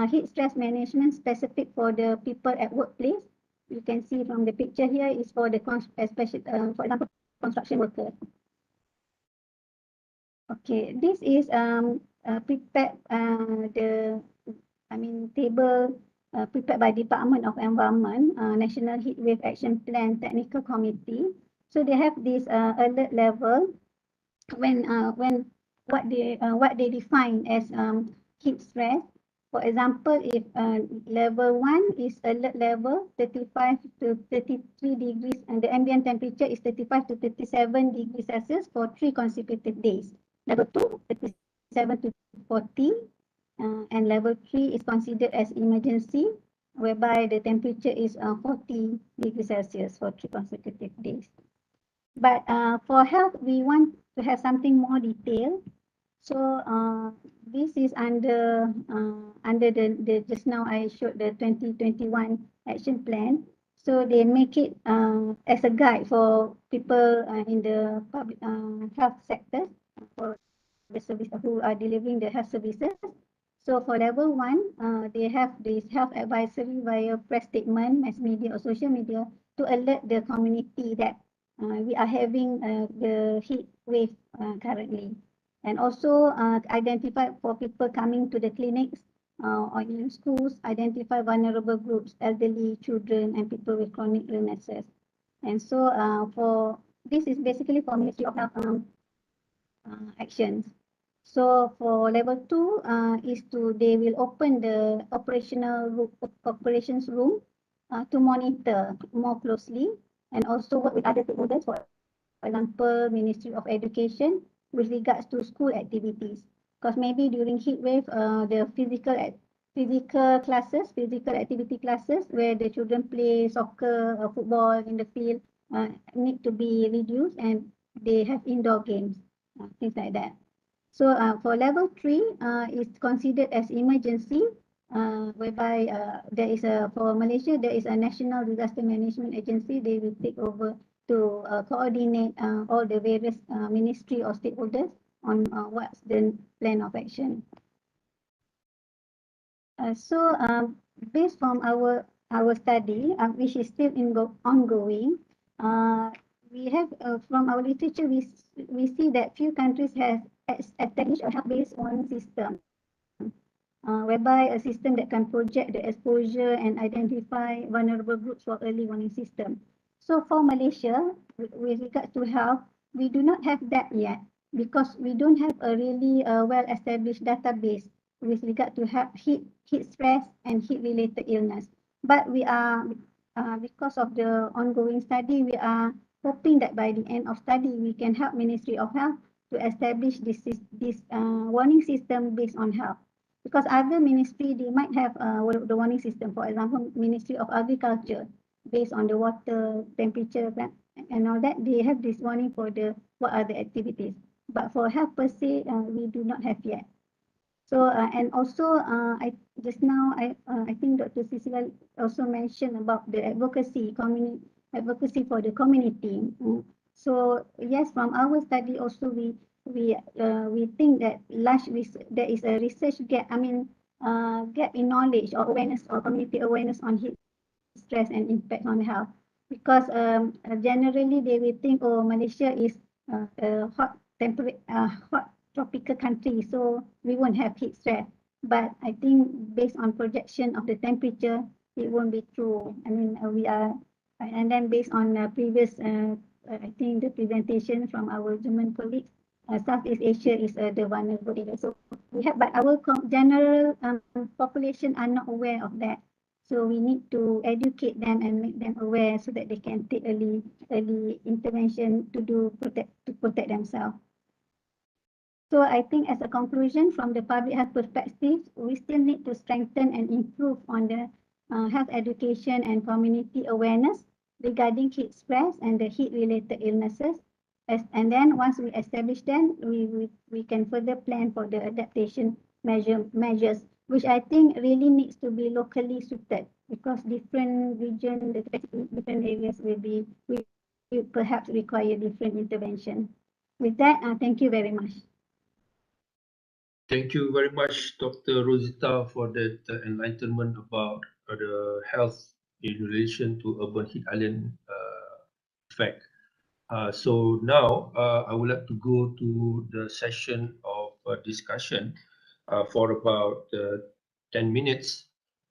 heat stress management specific for the people at workplace. You can see from the picture here is for the for example, construction workers. Okay, this is prepared table prepared by Department of Environment, National Heat Wave Action Plan Technical Committee. So they have this alert level when what they define as heat stress. For example, if level 1 is alert level 35 to 33 degrees and the ambient temperature is 35 to 37 degrees Celsius for 3 consecutive days. Level 2, 37 to 40, and level 3 is considered as emergency, whereby the temperature is 40 degrees Celsius for 3 consecutive days. But for health, we want to have something more detailed. So this is under the just now I showed the 2021 action plan. So they make it as a guide for people in the public health sector, for the service who are delivering the health services. So for level 1, they have this health advisory via press statement, mass media or social media to alert the community that we are having the heat wave currently. And also identify for people coming to the clinics or in schools, identify vulnerable groups, elderly, children, and people with chronic illnesses. And so for this is basically for Ministry of Health actions. So for level 2 they will open the operations room to monitor more closely and also work with other stakeholders, for example, Ministry of Education with regards to school activities. Because maybe during heat wave, the physical activity classes where the children play soccer or football in the field need to be reduced and they have indoor games, things like that. So for level 3 is considered as emergency, whereby for Malaysia, there is a National Disaster Management Agency. They will take over to coordinate all the various ministry or stakeholders on what's the plan of action. So based from our study, which is still ongoing, we have from our literature we see that few countries have established a health-based warning system whereby a system that can project the exposure and identify vulnerable groups for early warning system. So for Malaysia, with regard to health, we do not have that yet because we don't have a really well-established database with regard to heat stress and heat-related illness. But we are, because of the ongoing study, we are hoping that by the end of study, we can help Ministry of Health to establish this warning system based on health. Because other ministry, they might have the warning system. For example, Ministry of Agriculture, based on the water, temperature, and all that, they have this warning for what are the activities. But for health per se, we do not have yet. So and also, I think Dr. Ceelia also mentioned about the advocacy for the community. So yes, from our study also we think that there is a research gap. Gap in knowledge or awareness or community awareness on heat stress and impact on health. Because generally they will think, oh, Malaysia is a hot tropical country, so we won't have heat stress. But I think based on projection of the temperature, it won't be true. And then based on previous, I think the presentation from our German colleagues, Southeast Asia is the vulnerable area. So we have, but our general population are not aware of that. So we need to educate them and make them aware so that they can take early intervention to protect themselves. So I think as a conclusion from the public health perspective, we still need to strengthen and improve on the health education and community awareness regarding heat stress and the heat-related illnesses. And then once we establish them, we can further plan for the adaptation measures, which I think really needs to be locally suited because different region, different areas will perhaps require different intervention. With that, thank you very much. Thank you very much, Dr. Rosita, for that enlightenment about the health in relation to urban heat island effect. So now I would like to go to the session of discussion for about 10 minutes.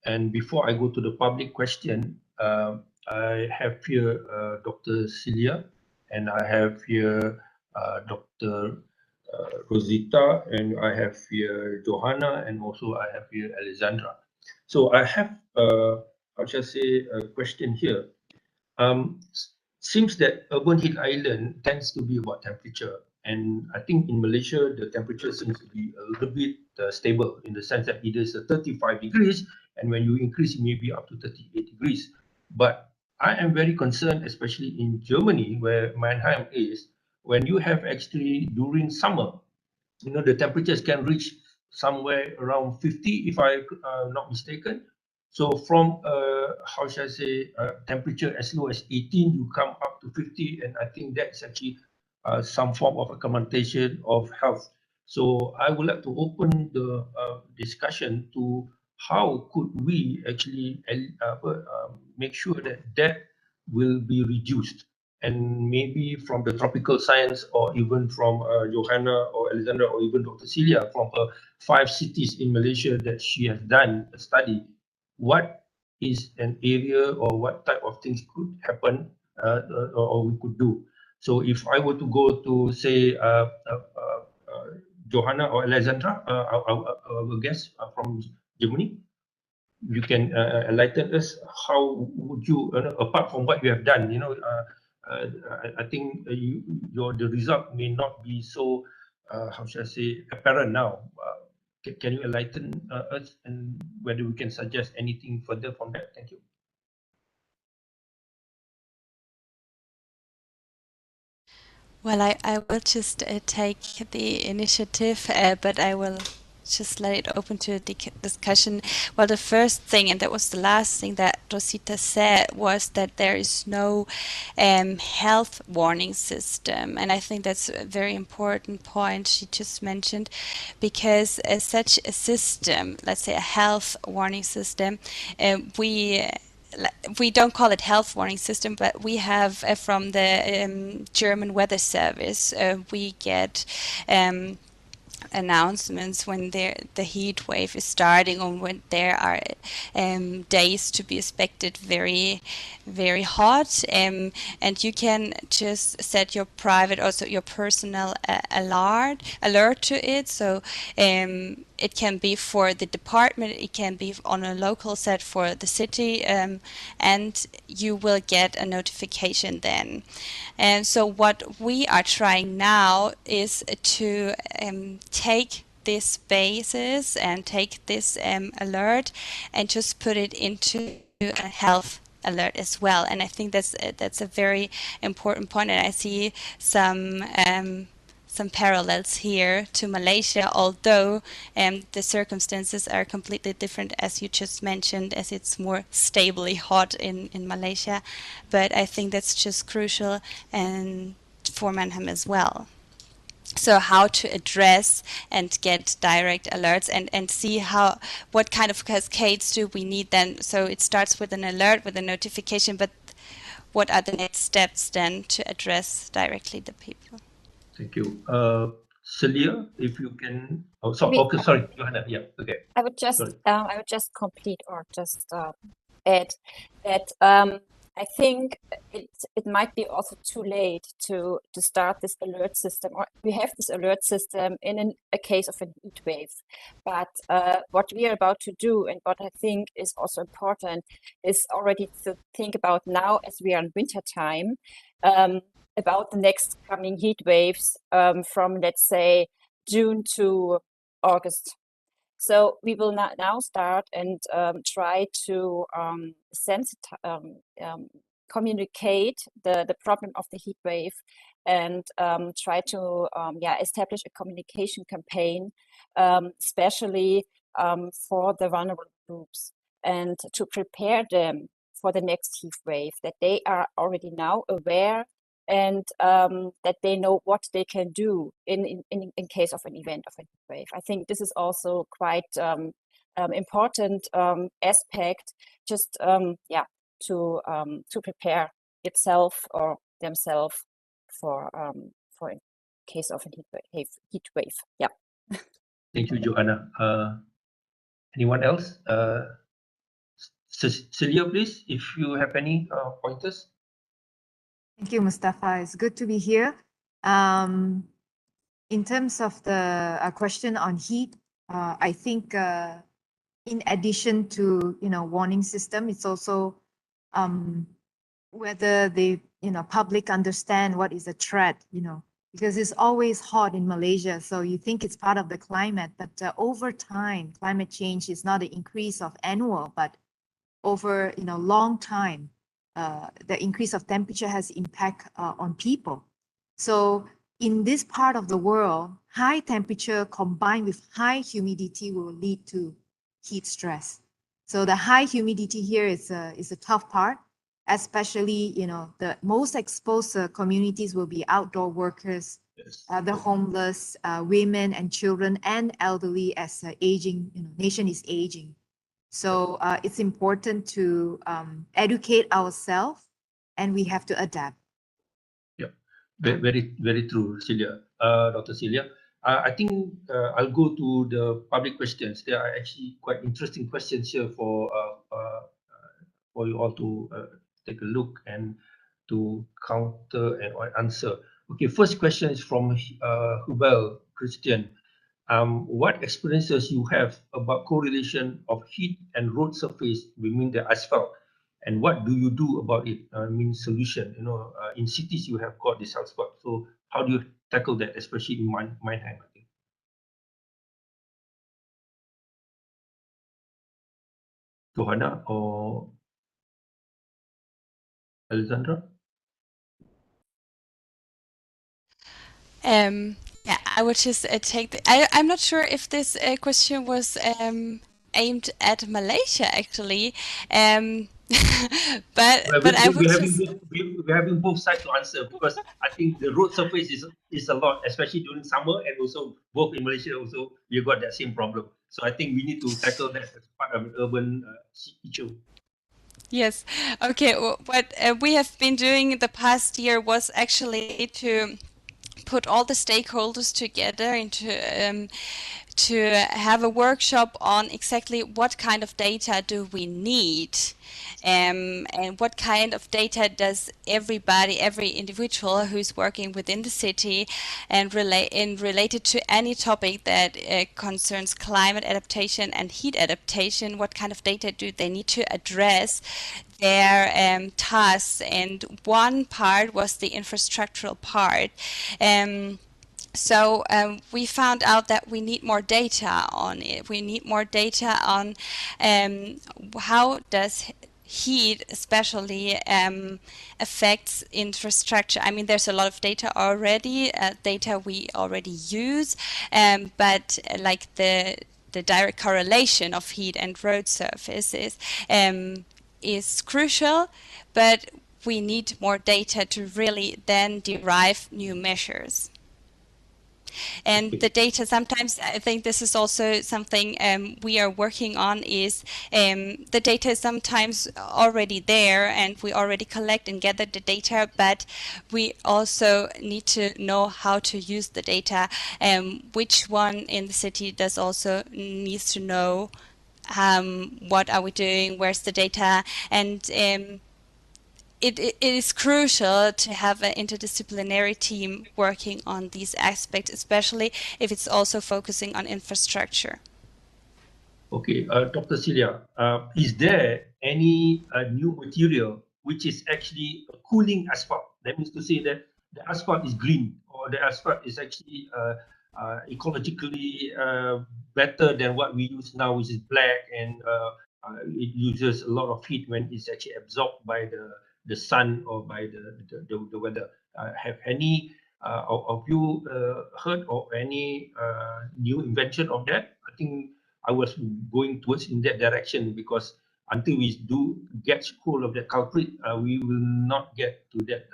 And before I go to the public question, I have here Dr. Ceelia, and I have here Dr. Rosita, and I have here Johanna, and also I have here Alexandra. So I have, how shall I say, a question here. Seems that urban heat island tends to be about temperature, and I think in Malaysia the temperature seems to be a little bit stable in the sense that it is 35 degrees, and when you increase it may be up to 38 degrees. But I am very concerned, especially in Germany where Mannheim is, when you have actually during summer, the temperatures can reach somewhere around 50 if I'm not mistaken. So from how shall I say, temperature as low as 18, you come up to 50, and I think that's actually some form of accommodation of health. So I would like to open the discussion to how could we actually make sure that will be reduced, and maybe from the tropical science, or even from Johanna or Alexandra, or even Dr. Ceelia, from her 5 cities in Malaysia that she has done a study, what is an area or what type of things could happen or we could do. So if I were to go to say Johanna or Alexandra, our guest from Germany, you can enlighten us. How would you, apart from what you have done, I think the result may not be so, how should I say, apparent now. Can you enlighten us, and whether we can suggest anything further from that? Thank you. Well, I will just take the initiative, but I will just let it open to a discussion. Well, the first thing, and that was the last thing that Rosita said, was that there is no health warning system. And I think that's a very important point she just mentioned, because such a system, let's say a health warning system, we don't call it health warning system, but we have from the German Weather Service, we get announcements when the heat wave is starting, or when there are days to be expected very hot, and you can just set your private, also your personal alert to it. So it can be for the department, it can be on a local set for the city, and you will get a notification then. And so what we are trying now is to take this basis and take this alert and just put it into a health alert as well. And I think that's a very important point, and I see some parallels here to Malaysia, although the circumstances are completely different, as you just mentioned, as it's more stably hot in Malaysia. But I think that's just crucial and for Mannheim as well. So how to address and get direct alerts, and see what kind of cascades do we need then. So it starts with an alert, with a notification, but what are the next steps then to address directly the people? Thank you. Celia, if you can. Oh, Maybe- sorry, Johanna. Yeah, okay. I would just complete or just add that I think it might be also too late to start this alert system, or we have this alert system in a case of a heat wave. But what we are about to do, and what I think is also important, is already to think about now, as we are in winter time, about the next coming heat waves from, let's say, June to August. So we will now start and try to communicate the problem of the heat wave, and try to establish a communication campaign, especially for the vulnerable groups, and to prepare them for the next heat wave, that they are already now aware, and that they know what they can do in case of an event of a heat wave. I think this is also quite important aspect, just to prepare itself or themselves for in case of a heat wave. Yeah. Thank you, Johanna. Anyone else? Celia, please, if you have any pointers. Thank you, Mustapha. It's good to be here. In terms of the question on heat, I think in addition to warning system, it's also whether the public understand what is a threat, because it's always hot in Malaysia, so you think it's part of the climate, but over time, climate change is not an increase of annual, but over long time, the increase of temperature has impact on people. So in this part of the world, high temperature combined with high humidity will lead to heat stress. So the high humidity here is a tough part, especially the most exposed communities will be outdoor workers, the homeless, women and children, and elderly, as aging nation is aging. So it's important to educate ourselves, and we have to adapt. Yeah, very true, Celia. Dr. Celia. I think I'll go to the public questions. There are actually quite interesting questions here for you all to take a look and to counter and answer. Okay, first question is from Hubel Christian. What experiences you have about correlation of heat and road surface within the asphalt, and what do you do about it? Solution. In cities you have got this asphalt, so how do you tackle that, especially in Mannheim? I think. Johanna or Alexandra? Yeah, I would just take I'm not sure if this question was aimed at Malaysia, actually. But I would just... We're having both sides to answer, because I think the road surface is a lot, especially during summer, and also both in Malaysia also you got that same problem. So I think we need to tackle that as part of an urban issue. Yes. Okay. What we have been doing the past year was actually to put all the stakeholders together into to have a workshop on exactly what kind of data do we need, and what kind of data does everybody, every individual who's working within the city and related to any topic that concerns climate adaptation and heat adaptation, what kind of data do they need to address their tasks. And one part was the infrastructural part. So we found out that we need more data on it. We need more data on how does heat especially affects infrastructure. I mean, there's a lot of data already, data we already use, but like the direct correlation of heat and road surfaces is crucial, but we need more data to really then derive new measures. And the data, sometimes I think this is also something we are working on, is the data is sometimes already there and we already collect and gather the data, but we also need to know how to use the data. Which one in the city does also needs to know what are we doing, where's the data, and it is crucial to have an interdisciplinary team working on these aspects, especially if it's also focusing on infrastructure. Okay, Dr. Ceelia, is there any new material which is actually a cooling asphalt? That means to say that the asphalt is green, or the asphalt is actually ecologically better than what we use now, which is black, and it uses a lot of heat when it's actually absorbed by the sun or by the weather. Have any of you heard of any new invention of that? I think I was going towards in that direction, because until we do get hold of that culprit, we will not get to that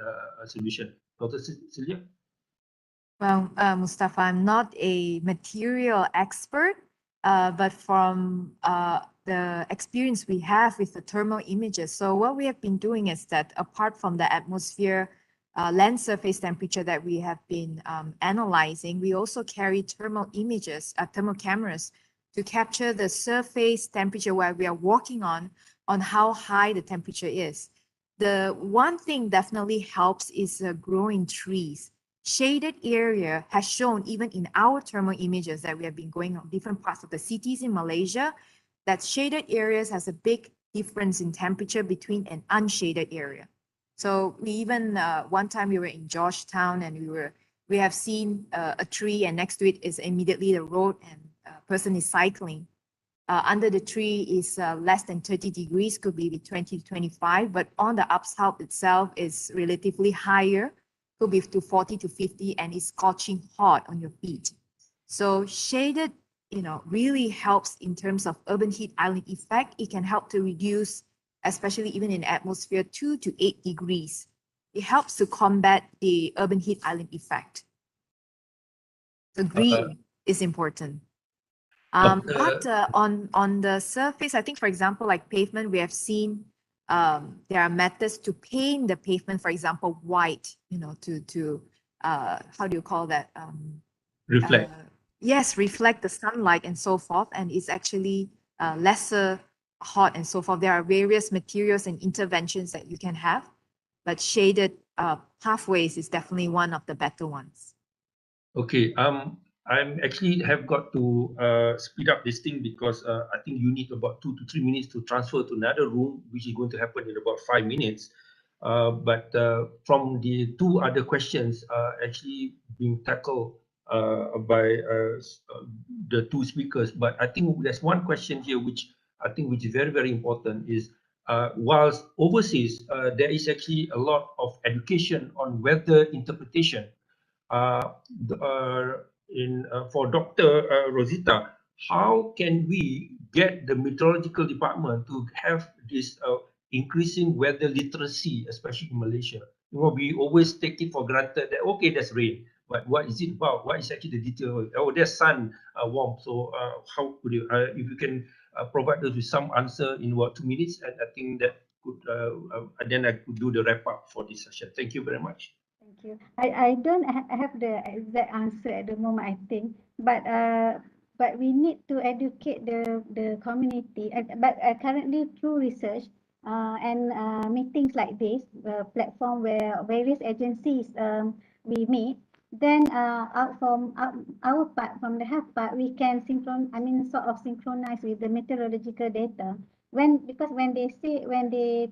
solution. Dr. Ceelia? Well, Mustapha, I'm not a material expert, but from the experience we have with the thermal images. So what we have been doing is that apart from the atmosphere land surface temperature that we have been analyzing, we also carry thermal images, thermal cameras, to capture the surface temperature where we are walking on how high the temperature is. The one thing definitely helps is growing trees. Shaded area has shown, even in our thermal images that we have been going on different parts of the cities in Malaysia, that shaded areas has a big difference in temperature between an unshaded area. So we even one time we were in Georgetown, and we have seen a tree, and next to it is immediately the road, and a person is cycling. Under the tree is less than 30 degrees, could be 20 to 25, but on the upslope itself is relatively higher, could be to 40 to 50, and it's scorching hot on your feet. So shaded, really helps in terms of urban heat island effect. It can help to reduce, especially even in atmosphere, 2 to 8 degrees. It helps to combat the urban heat island effect. So green is important. But on the surface, I think, for example, like pavement, we have seen there are methods to paint the pavement, for example, white, to how do you call that? Reflect. Yes, reflect the sunlight and so forth, and it's actually lesser hot and so forth. There are various materials and interventions that you can have, but shaded pathways is definitely one of the better ones. Okay, I'm actually have got to speed up this thing, because I think you need about 2 to 3 minutes to transfer to another room, which is going to happen in about 5 minutes. But from the two other questions actually being tackled by the two speakers, but I think there's one question here which is very, very important, is whilst overseas there is actually a lot of education on weather interpretation. For Dr. Rosita, how can we get the meteorological department to have this increasing weather literacy, especially in Malaysia? We always take it for granted that, okay, there's rain, but what is it about? What is actually the detail? Oh, there's sun warm. So how could you, if you can provide us with some answer in about 2 minutes, and I think that could, then I could do the wrap up for this session. Thank you very much. Thank you. I don't have the exact answer at the moment, I think, but we need to educate the community. But currently through research and meetings like this, platform where various agencies we meet, then out from our part, from the health part, we can sort of synchronize with the meteorological data. Because when they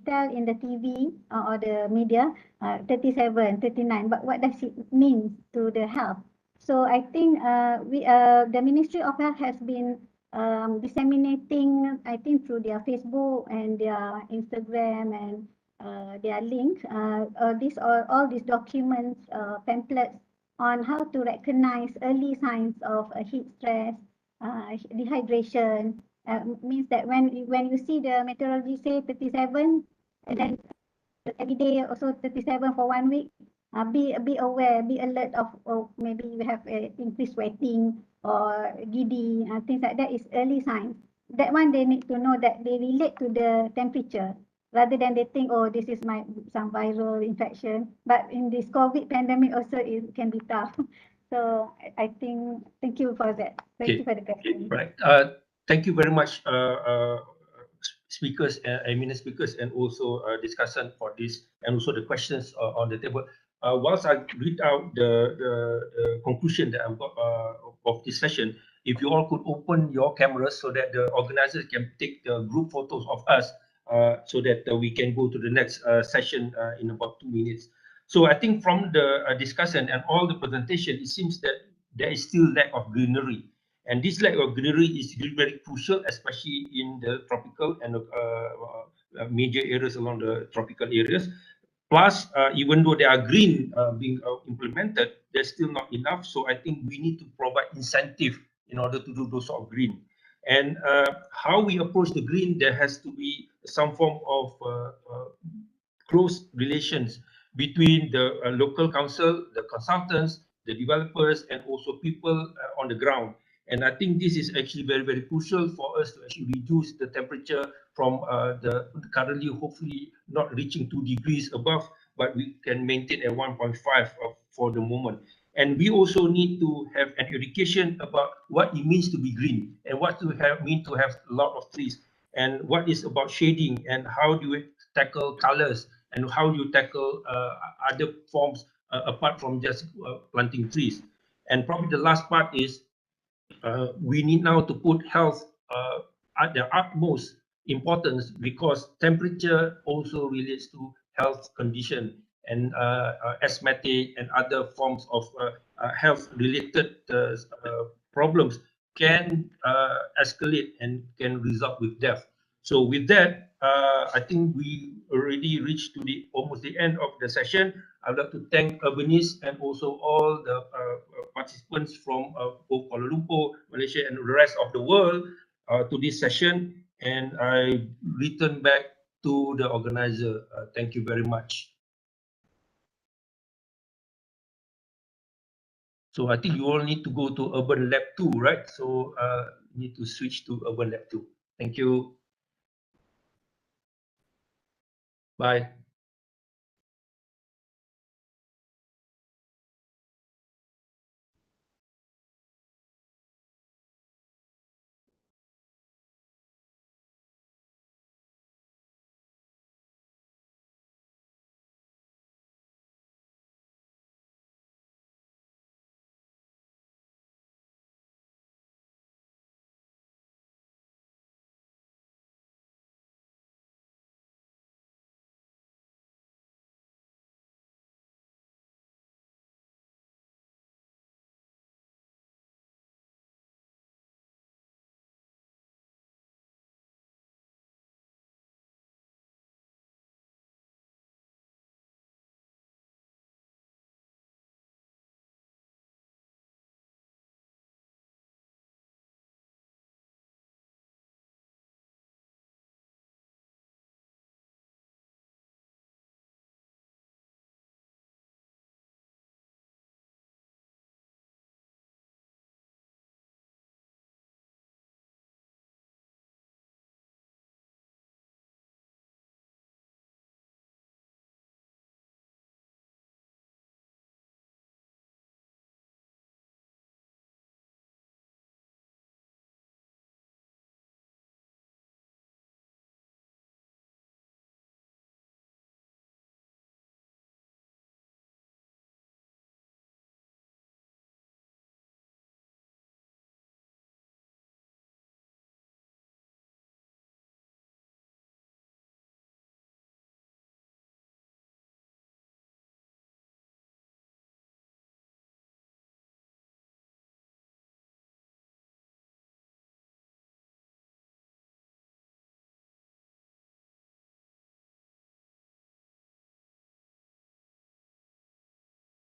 tell in the TV or the media 37, 39, but what does it mean to the health? So I think the Ministry of Health has been disseminating, I think, through their Facebook and their Instagram and their link, all these documents, pamphlets on how to recognize early signs of heat stress, dehydration. Means that when you see the meteorology say 37, and then every day also 37 for 1 week, be aware, be alert of maybe you have increased sweating or giddy, things like that is early signs. That one they need to know that they relate to the temperature rather than they think, oh, this is some viral infection. But in this COVID pandemic also it can be tough. So I think, thank you for that. Thank you for the question. Right. Thank you very much, speakers, eminent speakers, and also discussant for this, and also the questions on the table. Whilst I read out the conclusion that I've got of this session, if you all could open your cameras so that the organizers can take the group photos of us, so that we can go to the next session in about 2 minutes. So I think from the discussion and all the presentation, it seems that there is still lack of greenery. And this lack of greenery is really very crucial, especially in the tropical and major areas along the tropical areas. Plus, even though they are green being implemented, there's still not enough. So I think we need to provide incentive in order to do those sort of green. And how we approach the green, there has to be some form of close relations between the local council, the consultants, the developers, and also people on the ground. And I think this is actually very, very crucial for us to actually reduce the temperature from the currently hopefully not reaching 2 degrees above, but we can maintain at 1.5 for the moment. And we also need to have an education about what it means to be green and what to mean to have a lot of trees, and what is about shading, and how do we tackle colors, and how do you tackle other forms apart from just planting trees. And probably the last part is we need now to put health at the utmost importance, because temperature also relates to health condition, and asthmatic and other forms of health related problems can escalate and can result with death. So with that, I think we already reached to almost the end of the session. I'd like to thank Urbanist and also all the participants from both Kuala Lumpur, Malaysia, and the rest of the world to this session. And I return back to the organizer. Thank you very much. So I think you all need to go to Urban Lab 2, right? So you need to switch to Urban Lab 2. Thank you. Bye.